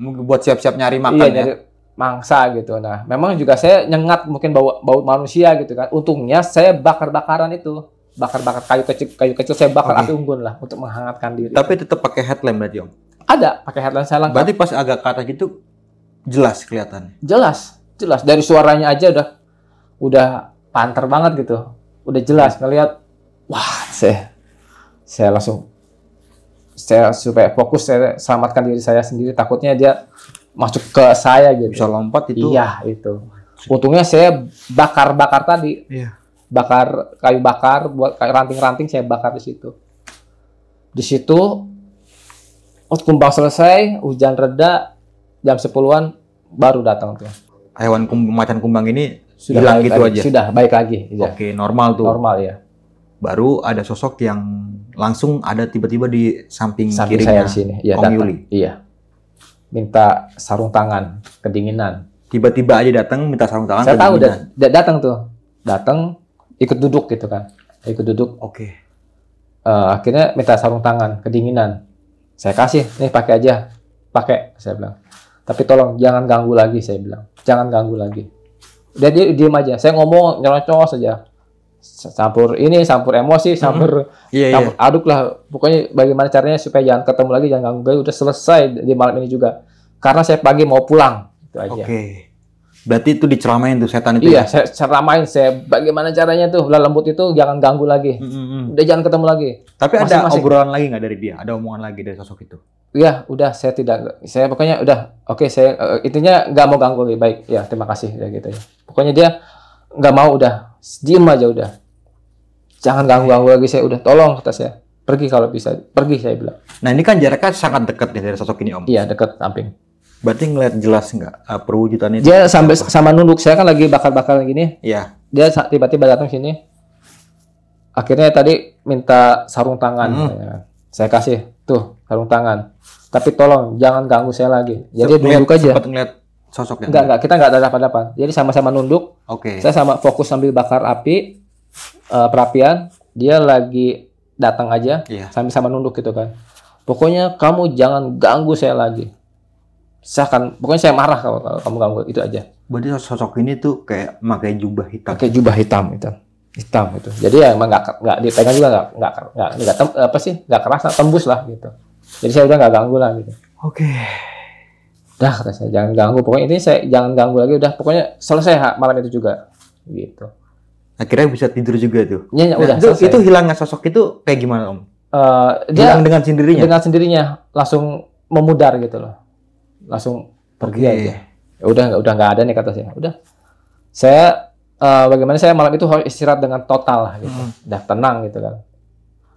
Mungkin buat siap-siap nyari makan Iya, ya? nyari mangsa gitu. Nah, memang juga saya nyengat mungkin bau manusia gitu kan. Untungnya saya bakar-bakaran itu. Bakar-bakar kayu kecil saya bakar api unggun lah untuk menghangatkan diri. Tapi tetap pakai headlamp berarti, Om? Ada pakai headlamp saya lengkap. Berarti pas agak ke atas gitu jelas kelihatan. Jelas dari suaranya aja udah panter banget gitu. Udah jelas ngelihat. Wah, saya langsung supaya fokus saya selamatkan diri saya sendiri, takutnya dia masuk ke saya gitu. Bisa lompat itu. Iya, itu. Untungnya saya bakar tadi. Iya. Bakar kayu bakar buat ranting-ranting saya bakar di situ. Di situ kumbang selesai, hujan reda, jam 10-an baru datang tuh. Hewan macan kumbang ini Sudah hilang baik gitu lagi. aja? Sudah baik lagi. Iya. Oke, normal tuh. Normal ya. Baru ada sosok yang langsung ada tiba-tiba di samping Samping kirinya saya di sini. Iya, Om datang. Yuli. Iya. Minta sarung tangan, kedinginan. Tiba-tiba aja datang minta sarung tangan. Saya tahu datang tuh. Datang ikut duduk gitu kan. Ikut duduk. Oke. Akhirnya minta sarung tangan, kedinginan. Saya kasih, nih pakai aja. Pakai, saya bilang. Tapi tolong jangan ganggu lagi, saya bilang. Jangan ganggu lagi. Udah dia diem aja. Saya ngomong nyerocos saja. Campur emosi, campur aduk lah. Pokoknya bagaimana caranya supaya jangan ketemu lagi, jangan ganggu. Udah selesai di malam ini juga. Karena saya pagi mau pulang. Itu aja. Oke. Berarti itu diceramain tuh setan itu. Iya, saya ceramain. Saya bagaimana caranya tuh lembut itu jangan ganggu lagi. Udah jangan ketemu lagi. Tapi ada obrolan lagi nggak dari dia? Ada omongan lagi dari sosok itu? Iya, udah saya pokoknya udah oke, saya intinya nggak mau ganggu lagi. Baik, ya terima kasih ya gitu ya. Pokoknya dia nggak mau, udah diem aja udah. Jangan ganggu lagi, saya udah tolong kata saya. Pergi kalau bisa, pergi saya bilang. Nah ini kan jaraknya sangat dekat nih dari sosok ini Om. Iya, dekat samping. Berarti ngeliat jelas nggak perwujudannya? Dia sampai sama nunduk, saya kan lagi bakar-bakar gini. Iya. Dia tiba-tiba datang sini. Akhirnya tadi minta sarung tangan. Saya kasih tuh sarung tangan. Tapi tolong jangan ganggu saya lagi. Jadi nunduk aja. Sempat ngeliat sosoknya? Enggak, kita nggak ada hadapan-hadapan. Jadi sama-sama nunduk. Oke. Saya sama fokus sambil bakar api, perapian. Dia lagi datang aja, sambil sama nunduk gitu kan. Pokoknya kamu jangan ganggu saya lagi. Pokoknya saya marah kalau kamu ganggu, itu aja. Berarti sosok ini tuh kayak pakai jubah hitam. Pakai jubah hitam itu. Jadi ya emang nggak dipegang juga, nggak kerasa, tembus lah gitu. Jadi saya udah nggak ganggu lah gitu. Oke. Dah kata saya jangan ganggu. Pokoknya ini saya jangan ganggu lagi. Udah pokoknya selesai malam itu juga. Gitu. Akhirnya bisa tidur juga tuh. Ya, udah. Itu hilangnya sosok itu kayak gimana Om? Dia hilang dengan sendirinya. Dengan sendirinya langsung memudar gitu loh. Langsung pergi aja. Ya udah nggak ada nih kata saya. Udah. Saya bagaimana saya malam itu harus istirahat dengan total lah gitu. Udah tenang gitu kan.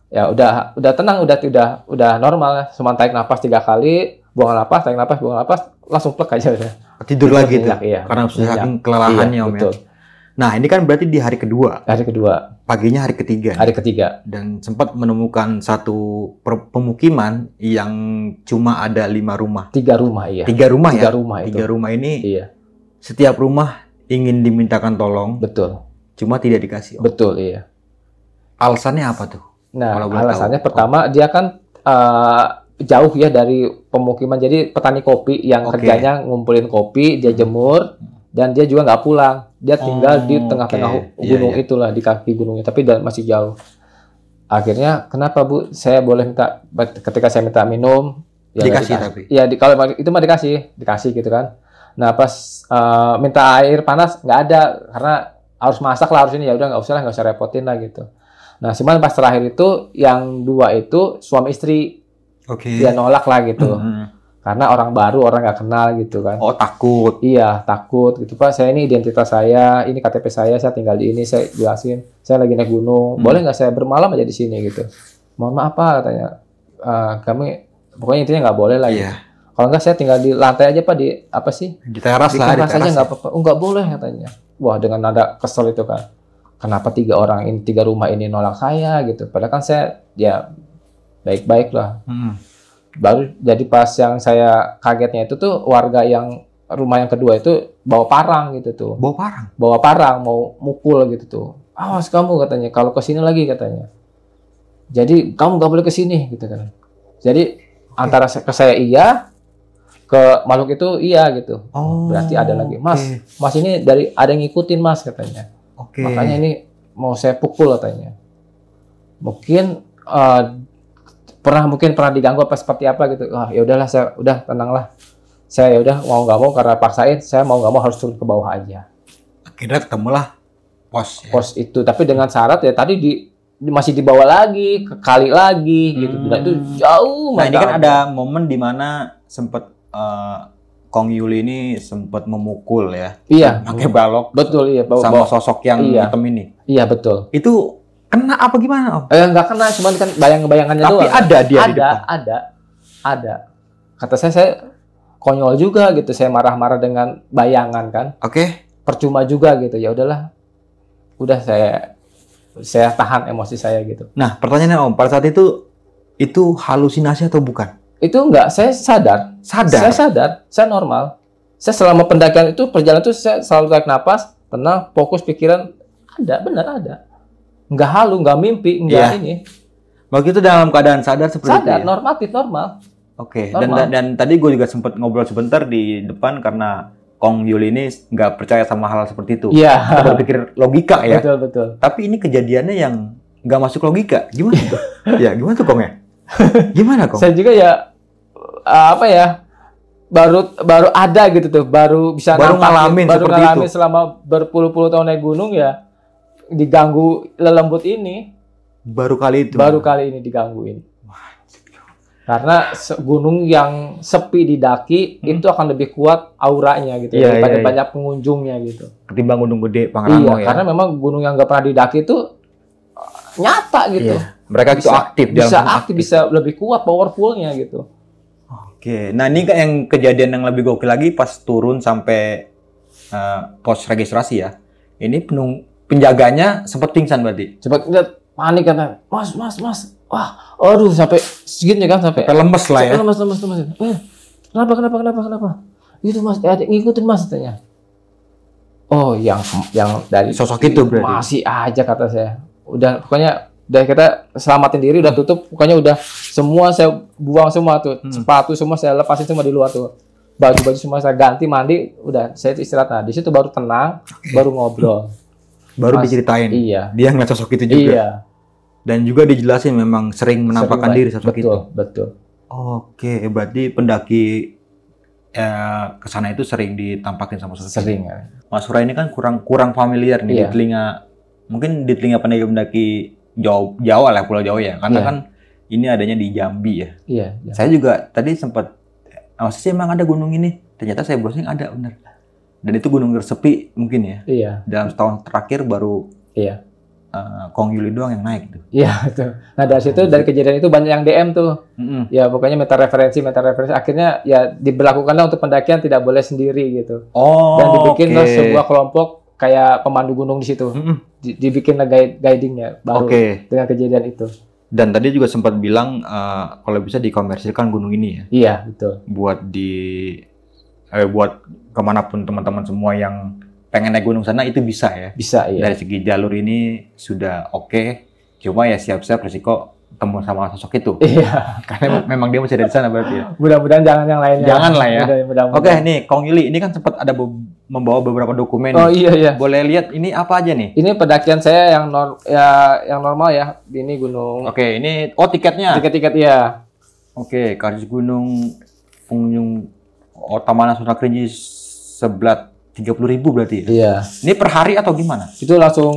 Ya udah tenang, udah normal. Cuma tarik nafas 3 kali, buang nafas, tarik nafas, buang nafas, langsung plek aja udah. Tidur lagi tuh. Iya. Karena sudah saking kelelahannya Om ya. Nah, ini kan berarti di hari kedua. Hari kedua. Paginya hari ketiga. Hari ketiga. Dan sempat menemukan satu pemukiman yang cuma ada 5 rumah. 3 rumah, iya. 3 rumah 3 ya? rumah itu. 3 rumah ini, iya. Setiap rumah ingin dimintakan tolong. Betul. Cuma tidak dikasih. Betul, iya. Alasannya apa tuh? Nah, alasannya pertama, dia kan jauh ya dari pemukiman. Jadi petani kopi yang kerjanya ngumpulin kopi, dia jemur. Dan dia juga nggak pulang, dia tinggal di tengah-tengah gunung itulah, di kaki gunungnya, tapi masih jauh. Akhirnya, kenapa Bu? Saya boleh minta, ketika saya minta minum, ya dikasih tapi? Ya, kalau itu mah dikasih gitu kan. Nah, pas minta air panas, nggak ada, karena harus masak lah, harus ini, ya udah nggak usah repotin lah gitu. Nah, cuman pas terakhir itu, yang 2 itu suami istri, dia nolak lah gitu. Karena orang baru, orang nggak kenal gitu kan. Oh, takut. Iya, takut gitu Pak. Saya ini identitas saya, ini KTP saya tinggal di ini, saya jelasin. Saya lagi naik gunung, boleh nggak saya bermalam aja di sini gitu. Mohon maaf Pak, katanya. Kami, pokoknya intinya nggak boleh lah gitu. Kalau nggak saya tinggal di lantai aja Pak, di apa sih? Di teras lah. Di teras aja nggak apa-apa. Oh, nggak boleh katanya. Wah, dengan nada kesel itu kan. Kenapa 3 rumah ini nolak saya gitu. Padahal kan saya, ya baik-baik lah. Baru jadi pas yang saya kagetnya itu tuh warga yang rumah yang kedua itu bawa parang gitu tuh. Bawa parang mau mukul gitu tuh. Awas kamu katanya kalau ke sini lagi katanya. Jadi kamu nggak boleh ke sini gitu kan. Jadi antara ke saya iya, ke makhluk itu iya gitu. Berarti ada lagi. Mas ini ada yang ngikutin Mas katanya. Makanya ini mau saya pukul katanya. Mungkin mungkin pernah diganggu apa seperti apa gitu. Ya udahlah, saya udah tenanglah. Saya ya udah mau nggak mau karena paksain, saya mau nggak mau harus turun ke bawah aja. Akhirnya ketemulah pos. Ya? Pos itu, tapi dengan syarat ya tadi masih dibawa lagi, ke kali lagi gitu. Dan itu jauh. Nah, ini kan ada momen di mana sempat Kong Yuli ini sempat memukul ya. Iya. Pakai balok. Betul, iya. Sama sosok yang hitam ini. Iya, betul. Itu kena apa gimana Om? Nggak kena, cuman kan bayang-bayangannya doang. Tapi ada dia di depan. Ada. Kata saya konyol juga gitu. Saya marah-marah dengan bayangan kan. Percuma juga gitu. Ya udahlah. Udah saya tahan emosi saya gitu. Nah, pertanyaannya Om, pada saat itu halusinasi atau bukan? Itu enggak, saya sadar. Saya sadar, saya normal. Saya selama pendakian itu, perjalanan itu saya selalu tarik napas, tenang, fokus pikiran, benar ada. Nggak halu, nggak mimpi, nggak ini. Begitu dalam keadaan sadar seperti itu ya? Normatif, normal. Oke, dan tadi gue juga sempat ngobrol sebentar di depan karena Kong Yuli ini nggak percaya sama hal seperti itu. Iya. Kita berpikir logika ya. Betul. Tapi ini kejadiannya yang nggak masuk logika. Gimana tuh? Ya, gimana tuh Kong ya? Gimana Kong? Saya juga ya, baru ada gitu tuh, baru bisa ngalamin selama berpuluh-puluh tahun naik gunung ya, diganggu lelembut ini. Baru kali ini digangguin. Karena gunung yang sepi didaki itu akan lebih kuat auranya gitu daripada banyak pengunjungnya gitu. Ketimbang gunung gede Pangrango ya. Karena memang gunung yang nggak pernah didaki itu nyata gitu. Mereka itu aktif, bisa lebih kuat powerfulnya gitu. Oke, nah ini yang kejadian yang lebih gokil lagi pas turun sampai pos registrasi ya. Ini penjaganya sempat pingsan berarti. Sempat panik kan, mas. Wah, aduh sampai segini kan sampai lemes lah ya. Lemes. Kenapa? Itu mas, ngikutin mas katanya. Oh, yang dari sosok itu berarti. Masih aja kata saya. Udah pokoknya udah kita selamatin diri, udah tutup, pokoknya udah semua saya buang semua tuh. Sepatu semua saya lepasin semua di luar tuh. Baju semua saya ganti, mandi, udah saya istirahat. Nah, di situ baru tenang, baru ngobrol. Baru diceritain. Iya. Dia ngeliat sosok itu juga. Iya. Dan juga dijelasin memang sering menampakkan diri sosok itu. Betul. Oke, berarti pendaki ke sana itu sering ditampakin sama sosok sering itu. Ya. Mas Sura ini kan kurang familiar nih di telinga, mungkin di telinga pendaki Jawa lah, Pulau Jawa ya. Karena kan ini adanya di Jambi ya. Iya. Saya juga tadi sempat, sih emang ada gunung ini. Ternyata saya browsing ada, bener. Dan itu gunung tersepi mungkin ya. Iya. Dalam setahun terakhir baru Kong Yuli doang yang naik tuh. Iya, betul. Nah dari situ, dari kejadian itu banyak yang DM tuh. Ya pokoknya minta referensi. Akhirnya ya diberlakukanlah untuk pendakian tidak boleh sendiri gitu. Dan dibikinlah sebuah kelompok kayak pemandu gunung di situ. Dibikinlah guidingnya baru dengan kejadian itu. Dan tadi juga sempat bilang kalau bisa dikomersilkan gunung ini ya. Iya, betul. Buat kemanapun teman-teman semua yang pengen naik gunung sana itu bisa ya. Bisa, iya. Dari segi jalur ini sudah oke. Cuma ya siap-siap resiko ketemu sama sosok itu. Iya. Karena memang dia masih ada di sana berarti ya. Mudah-mudahan jangan yang lainnya. Jangan lah ya. Mudah-mudahan. Oke, nih Kong Yuli ini kan sempat ada membawa beberapa dokumen. Oh iya. Boleh lihat ini apa aja nih? Ini pendakian saya yang normal ya. Ini gunung. Oke, ini tiketnya. Tiket ya. Oke, kardus gunung pengunjung Taman Nasional Kerinci Seblat 30.000 berarti ya? Iya. Ini per hari atau gimana? Itu langsung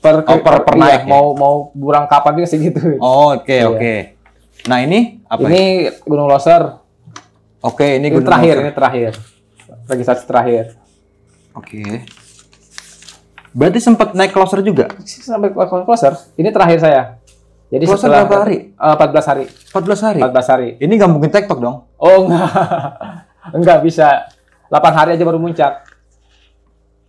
per naik. Mau burang kapan juga segitu. Oke. Nah ini apa? Ini Gunung Loser. Oke, ini Gunung terakhir. Loser. Ini terakhir. Registrasi terakhir. Oke. Berarti sempat naik Loser juga? Sampai Loser. Ini terakhir saya. Jadi Loser setelah berapa hari? 14 hari. 14 hari? 14 hari. Ini nggak mungkin TikTok dong? Oh enggak. Enggak bisa. 8 hari aja baru muncak.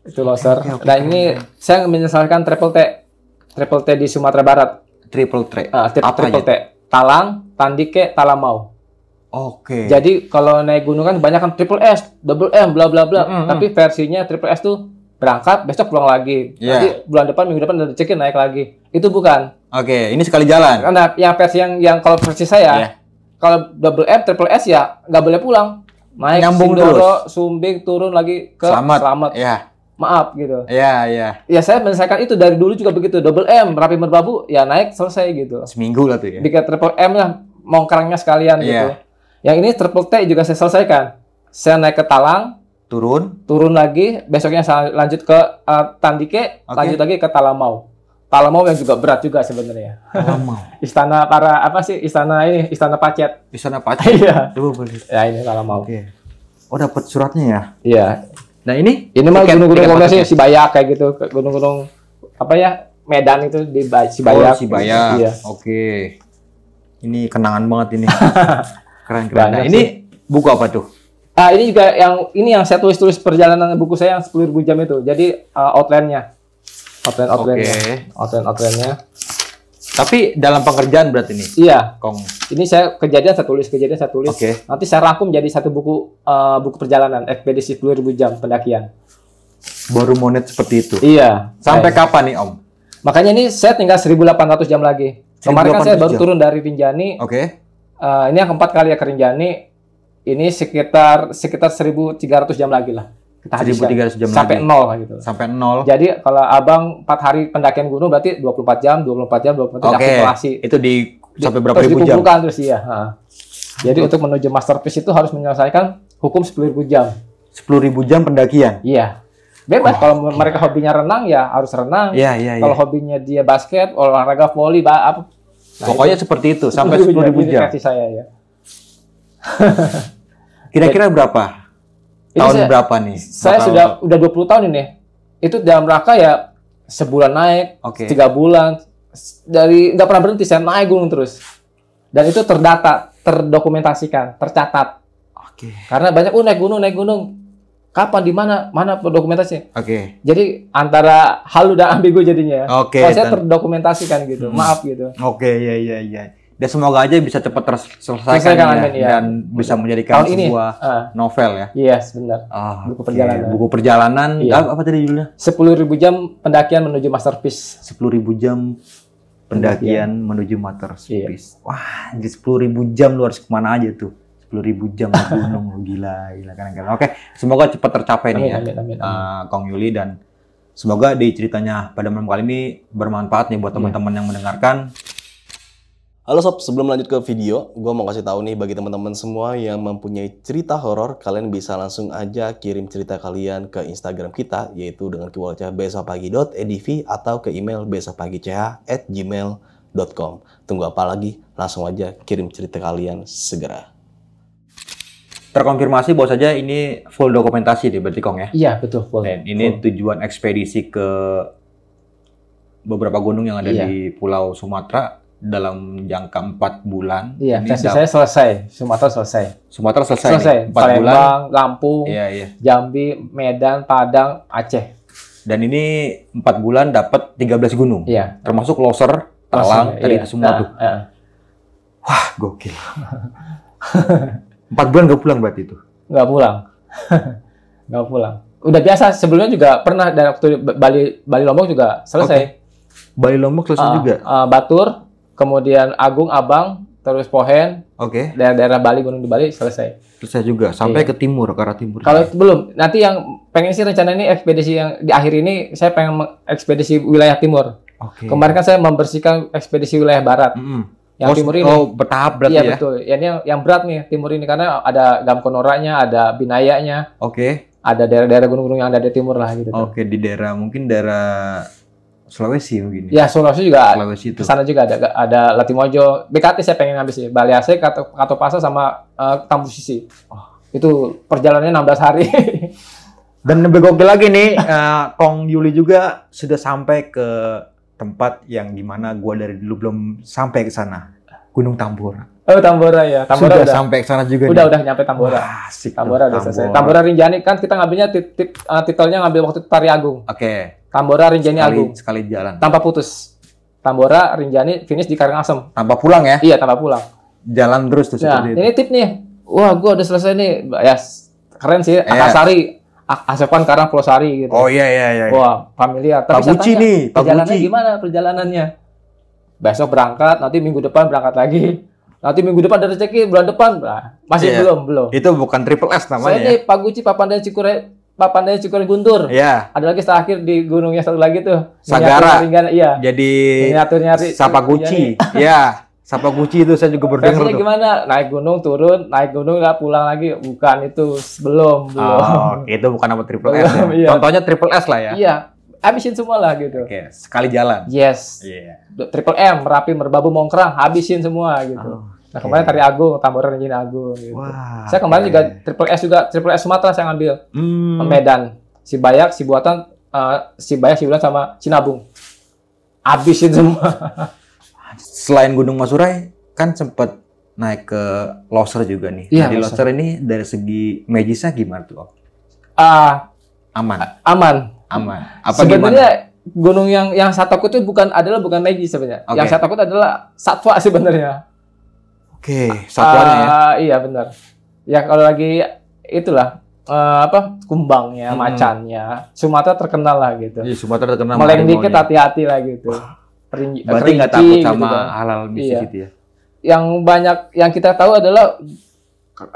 Itu Loser. Nah ini saya menyesalkan triple T di Sumatera Barat. Triple T. Triple T. Talang, Tandike, Talamau. Oke. Jadi kalau naik gunung kan banyak kan triple S, double M, bla bla bla. Tapi versinya triple S tuh berangkat, besok pulang lagi. Nanti bulan depan, minggu depan udah dicekin naik lagi. Itu bukan. Oke, ini sekali jalan. Karena yang versi yang kalau versi saya, kalau double M, triple S ya nggak boleh pulang. Naik Sindoro, Sumbing, turun lagi ke Slamet. Iya. Maaf gitu. Iya. Ya saya menyelesaikan itu dari dulu juga begitu. Double M, Rapi Merbabu, ya naik selesai gitu. Seminggu lah tuh ya. Bikin triple M lah, mongkrangnya sekalian gitu. Yang ini triple T juga saya selesaikan. Saya naik ke Talang, turun lagi, besoknya saya lanjut ke Tandike, lanjut lagi ke Talamau. Talamau yang juga berat juga sebenarnya. Talamau. Istana para Istana Pacet. Istana Pacet. Iya. Coba boleh. Ya ini Talamau. Oke. Oh dapat suratnya ya? Iya. Nah ini mah gunung-gunung komersil Sibayak kayak gitu, gunung-gunung apa ya Medan itu di Sibayak. Oh, Sibayak. Iya. Oke. Ini kenangan banget ini. Keren. Nah ini buku apa tuh? Ini juga yang saya tulis perjalanan buku saya yang 10.000 jam itu. Jadi outline-nya. Outline-nya. Tapi dalam pengerjaan berarti nih. Iya. Kong. Ini saya tulis kejadian saya tulis. Nanti saya rangkum jadi satu buku buku perjalanan ekspedisi 10.000 jam pendakian. Baru monet seperti itu. Iya. Sampai kapan nih Om? Makanya ini saya tinggal 1.800 jam lagi. Kemarin kan saya baru turun dari Rinjani. Ini yang keempat kali ya ke Rinjani. Ini sekitar 1.300 jam lagi lah. 1.300 jam sampai lagi. 0 gitu. Sampai 0. Jadi kalau Abang 4 hari pendakian gunung berarti 24 jam, 24 jam, 24 jam akumulasi. Itu sampai berapa ribu jam? Terus dikumpulkan terus ya. Jadi untuk menuju masterpiece itu harus menyelesaikan hukum 10.000 jam. 10.000 jam pendakian? Iya. Bebas, kalau mereka hobinya renang ya harus renang. Kalau hobinya dia basket, olahraga voli, apa. Pokoknya seperti itu, sampai 10.000 jam. Kasih saya ya. Kira-kira berapa? Tahun berapa nih? Saya udah 20 tahun ini. Itu dalam rangka ya sebulan naik, 3 bulan. Nggak pernah berhenti, saya naik gunung terus. Dan itu terdata, terdokumentasikan, tercatat. Karena banyak naik gunung. Kapan, di mana dokumentasinya? Jadi antara halu dan ambigu jadinya. Saya terdokumentasikan gitu. Maaf gitu. Iya. Dan semoga aja bisa cepat terselesaikan dan bisa menjadikan sebuah novel ya. Iya, benar. Buku perjalanan. Buku perjalanan. Apa tadi judulnya? 10.000 jam pendakian menuju masterpiece. 10.000 jam pendakian menuju masterpiece. Wah, 10.000 jam lu harus kemana aja tuh? 10.000 jam gunung, gila kan. Semoga cepat tercapai nih ya, Kong Yuli, dan semoga di ceritanya pada malam kali ini bermanfaat nih buat teman-teman yang mendengarkan. Halo sob, sebelum lanjut ke video, gue mau kasih tahu nih bagi teman-teman semua yang mempunyai cerita horor, kalian bisa langsung aja kirim cerita kalian ke Instagram kita, yaitu dengan keyword besokpagi.edv atau ke email besokpagi.ch@gmail.com. Tunggu apa lagi? Langsung aja kirim cerita kalian segera. Terkonfirmasi bahwa saja ini full dokumentasi deh berarti Kong ya? Iya, betul, full. Dan ini tujuan ekspedisi ke beberapa gunung yang ada di Pulau Sumatera dalam jangka 4 bulan. Iya, versi saya selesai. Sumatera selesai. 4 Palembang, bulan. Lampung, Jambi, Medan, Padang, Aceh. Dan ini 4 bulan dapat 13 gunung. Iya. Termasuk Loser, Talang, tadi itu semua tuh. Wah, gokil. 4 bulan gak pulang berarti itu? Gak pulang. Gak pulang. Udah biasa, sebelumnya juga pernah dari waktu Bali Lombok juga selesai. Bali Lombok selesai juga? Batur, kemudian Agung, Abang, terus Pohen. Daerah Bali, gunung di Bali selesai. Selesai juga, sampai ke timur, ke arah timur. Kalau belum, nanti yang pengen sih rencana ini ekspedisi yang di akhir ini, saya pengen ekspedisi wilayah timur. Kemarin kan saya membersihkan ekspedisi wilayah barat. Yang timur ini. Bertahap berarti ya? Iya, betul. Yang berat nih, timur ini. Karena ada Gamkonoranya, ada Binayanya. Ada daerah-daerah gunung-gunung yang ada di timur lah gitu. Di mungkin daerah Sulawesi mungkin. Ya, Sulawesi juga. Sulawesi itu. Kesana juga ada Latimojo. BKT saya pengen ngambil sih. Bali Aceh, Katopasa sama Tambu Sisi. Itu perjalanannya 16 hari. Dan lebih gokil lagi nih, Kong Yuli juga sudah sampai ke tempat yang dimana gue dari dulu belum sampai ke sana, Gunung Tambora. Tambora ya. Tambora sudah sampai ke sana juga. Udah nyampe Tambora. Wah, asik. Tambora udah selesai. Tambora Rinjani kan kita ngambilnya titelnya ngambil waktu Tari Agung. Tambora Rinjani Agung. Sekali jalan. Tanpa putus. Tambora Rinjani finish di Karangasem. Tanpa pulang ya? Iya, tanpa pulang. Jalan terus tuh seperti itu. Ini tip nih. Wah, gue udah selesai nih. Ya, keren sih. Akasari. Asepan karang Pulau Sari gitu. Iya. Wah, familiar. Tapi Pabuci nih. Perjalanannya gimana perjalanannya? Besok berangkat, nanti minggu depan berangkat lagi. Nanti minggu depan ada rezeki, bulan depan. Masih belum. Itu bukan triple S namanya. Saya ini Paguci, Papandaya Cikure Guntur. Iya. Ada lagi terakhir di gunungnya satu lagi tuh. Sagara. Iya. Jadi miniaturnya Sapaguchi. Iya. Sapaguchi itu saya juga berdengar tuh. Gimana? Naik gunung, turun, naik gunung, nggak pulang lagi. Bukan itu, belum. Itu bukan nama triple S ya? Iya. Contohnya triple S lah ya? Iya, habisin semua lah gitu. Sekali jalan? Yes. Triple M, Merapi, Merbabu, Mongkrang, habisin semua gitu. Nah kemarin Tari Agung, Tambora Rinjani Agung gitu. Saya kemarin juga triple S Sumatera saya ngambil. Medan, Sibayak, Sibuatan, Sibayak, Sibulan sama Cinabung. Habisin semua. Selain Gunung Masurai, kan sempat naik ke Loser juga nih. Iya, di Loser ini dari segi magisnya gimana tuh? Aman. Apa sebenarnya gunung yang saya takut itu bukan magis sebenarnya. Yang saya takut adalah satwa sebenarnya. Oke, satuannya ya. Iya benar. Ya kalau lagi itulah kumbangnya, macannya, Sumatera terkenal lah gitu. Iya, Sumatera terkenal Meleng harimaunya. dikit hati-hati lah gitu. Berarti nggak Kerinci takut gitu sama kan. hal-hal mistis Iya. itu ya? Yang banyak yang kita tahu adalah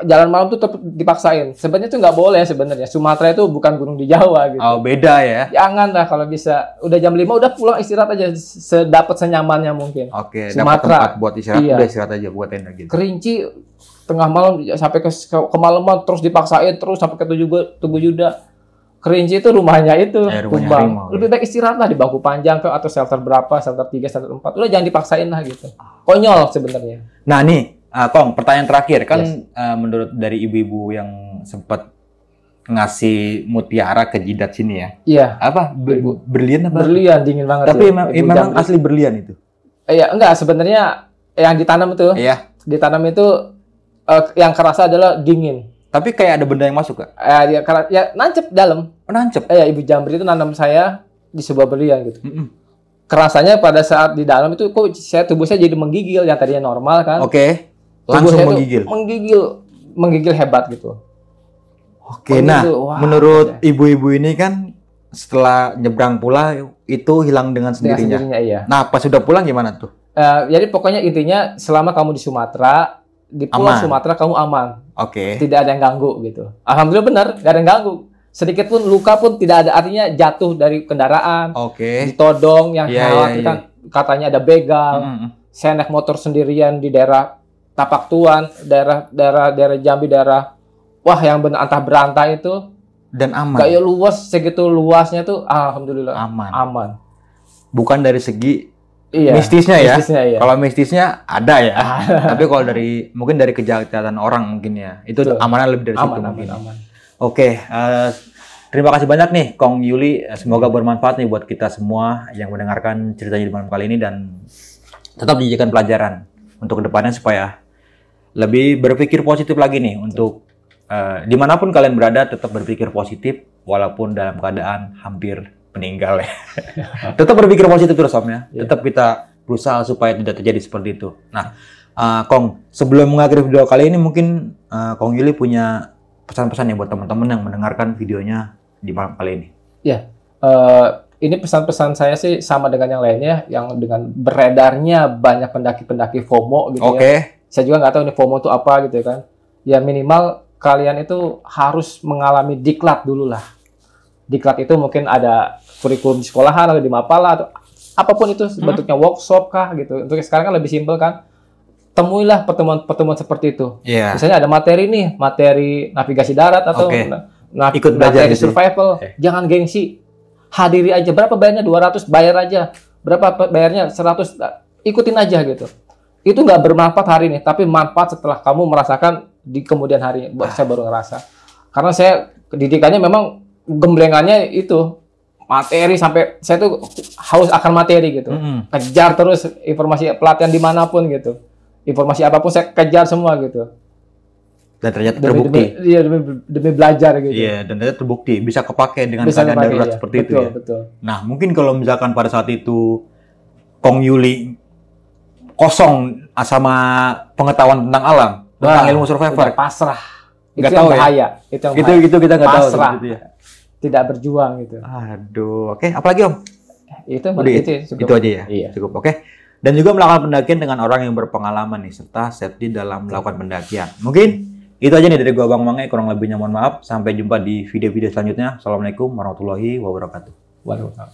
jalan malam tuh tetap dipaksain. Sebenarnya tuh nggak boleh sebenarnya. Sumatera itu bukan gunung di Jawa gitu. Oh, beda ya? Jangan lah kalau bisa. Udah jam 5 udah pulang istirahat aja sedapat senyamannya mungkin. Oke, dapat Sumatera. tempat buat istirahat, Iya. udah istirahat aja buat tenda gitu. Kerinci tengah malam sampai ke kemalaman terus dipaksain terus sampai ke tubuh Yuda. Kerinci itu rumahnya itu Rumahnya kumbang. harimau, Lebih baik istirahat lah di bangku panjang atau shelter berapa, shelter 3, shelter 4. Udah jangan dipaksain lah gitu. Konyol sebenarnya. Nah nih, Kong, pertanyaan terakhir kan menurut dari ibu-ibu yang sempat ngasih mutiara ke jidat sini ya. Iya. Apa? Berlian apa? Berlian dingin banget. Tapi ya. memang asli berlian itu. Iya, enggak sebenarnya yang ditanam itu. Iya. Ditanam itu yang kerasa adalah dingin. Tapi kayak ada benda yang masuk gak? Ya nancep dalam. Nancep. Ibu Jambri itu nanam saya di sebuah berlian gitu. Kerasanya pada saat di dalam itu kok tubuh saya jadi menggigil yang tadinya normal kan. Oke. Tubuh Langsung saya tuh menggigil. menggigil hebat gitu. Oke, Oh, nah gitu. Wah, menurut ibu-ibu ini kan setelah nyebrang pula itu hilang dengan Dengan sendirinya. iya. Nah, pas sudah pulang gimana tuh? Jadi pokoknya intinya selama kamu di Sumatera, di Pulau Aman. Sumatera kamu aman. Oke. Tidak ada yang ganggu gitu. Alhamdulillah benar, nggak ada yang ganggu. Sedikit pun luka pun tidak ada, artinya jatuh dari kendaraan, Oke. ditodong yang Iya, khawatir iya, kan katanya ada begal. Saya naik motor sendirian di daerah Tapak Tuan, daerah Jambi, wah yang benar antah berantah itu. Dan aman. Kayak luas segitu luasnya tuh, alhamdulillah aman. Bukan dari segi Iya. mistisnya ya. Iya. Kalau mistisnya ada ya. Tapi kalau mungkin dari kejahatan orang mungkin ya. Itu Betul. amannya lebih dari situ mungkin. Aman. Oke, terima kasih banyak nih Kong Yuli. Semoga bermanfaat nih buat kita semua yang mendengarkan ceritanya di malam kali ini dan tetap dijadikan pelajaran untuk kedepannya supaya lebih berpikir positif lagi nih untuk dimanapun kalian berada tetap berpikir positif walaupun dalam keadaan hampir meninggal ya. Tetap berpikir positif terus Om ya. Tetap kita berusaha supaya tidak terjadi seperti itu. Nah, Kong, sebelum mengakhiri video kali ini mungkin Kong Yuli punya pesan-pesan ya buat teman-teman yang mendengarkan videonya di malam kali ini. Ya, ini pesan-pesan saya sih sama dengan yang lainnya, yang dengan beredarnya banyak pendaki-pendaki FOMO gitu ya. Saya juga nggak tahu ini FOMO itu apa gitu kan. Ya minimal kalian itu harus mengalami diklat dulu lah. Diklat itu mungkin ada kurikulum di sekolahan atau di Mapala atau apapun itu bentuknya workshop kah gitu. Untuk sekarang kan lebih simpel kan. Temuilah pertemuan-pertemuan seperti itu. Misalnya ada materi nih, materi navigasi darat atau ikut belajar materi survival. Jangan gengsi. Hadiri aja. Berapa bayarnya? 200, bayar aja. Berapa bayarnya? 100. Ikutin aja gitu. Itu nggak bermanfaat hari ini, tapi manfaat setelah kamu merasakan di kemudian hari. Saya baru ngerasa. Karena saya didikannya memang gemblengannya itu materi sampai saya tuh haus akan materi gitu. Kejar terus informasi pelatihan dimanapun gitu. Informasi apapun saya kejar semua gitu. Dan ternyata terbukti. Demi belajar gitu. Iya, dan ternyata terbukti bisa kepake dengan keadaan darurat seperti itu ya. Betul. Nah, mungkin kalau misalkan pada saat itu Kong Yuli kosong sama pengetahuan tentang alam, tentang ilmu survivor, pasrah. Nggak itu tahu yang bahaya. Ya. Itu yang bahaya. Itu kita nggak tahu gitu ya. Tidak berjuang gitu. Aduh, oke. Apalagi Om? Itu aja ya. Iya. Cukup, oke. Dan juga melakukan pendakian dengan orang yang berpengalaman nih, serta safety dalam melakukan pendakian. Mungkin itu aja nih dari gua Bang Mange, kurang lebihnya mohon maaf. Sampai jumpa di video-video selanjutnya. Assalamualaikum warahmatullahi wabarakatuh. Waalaikumsalam.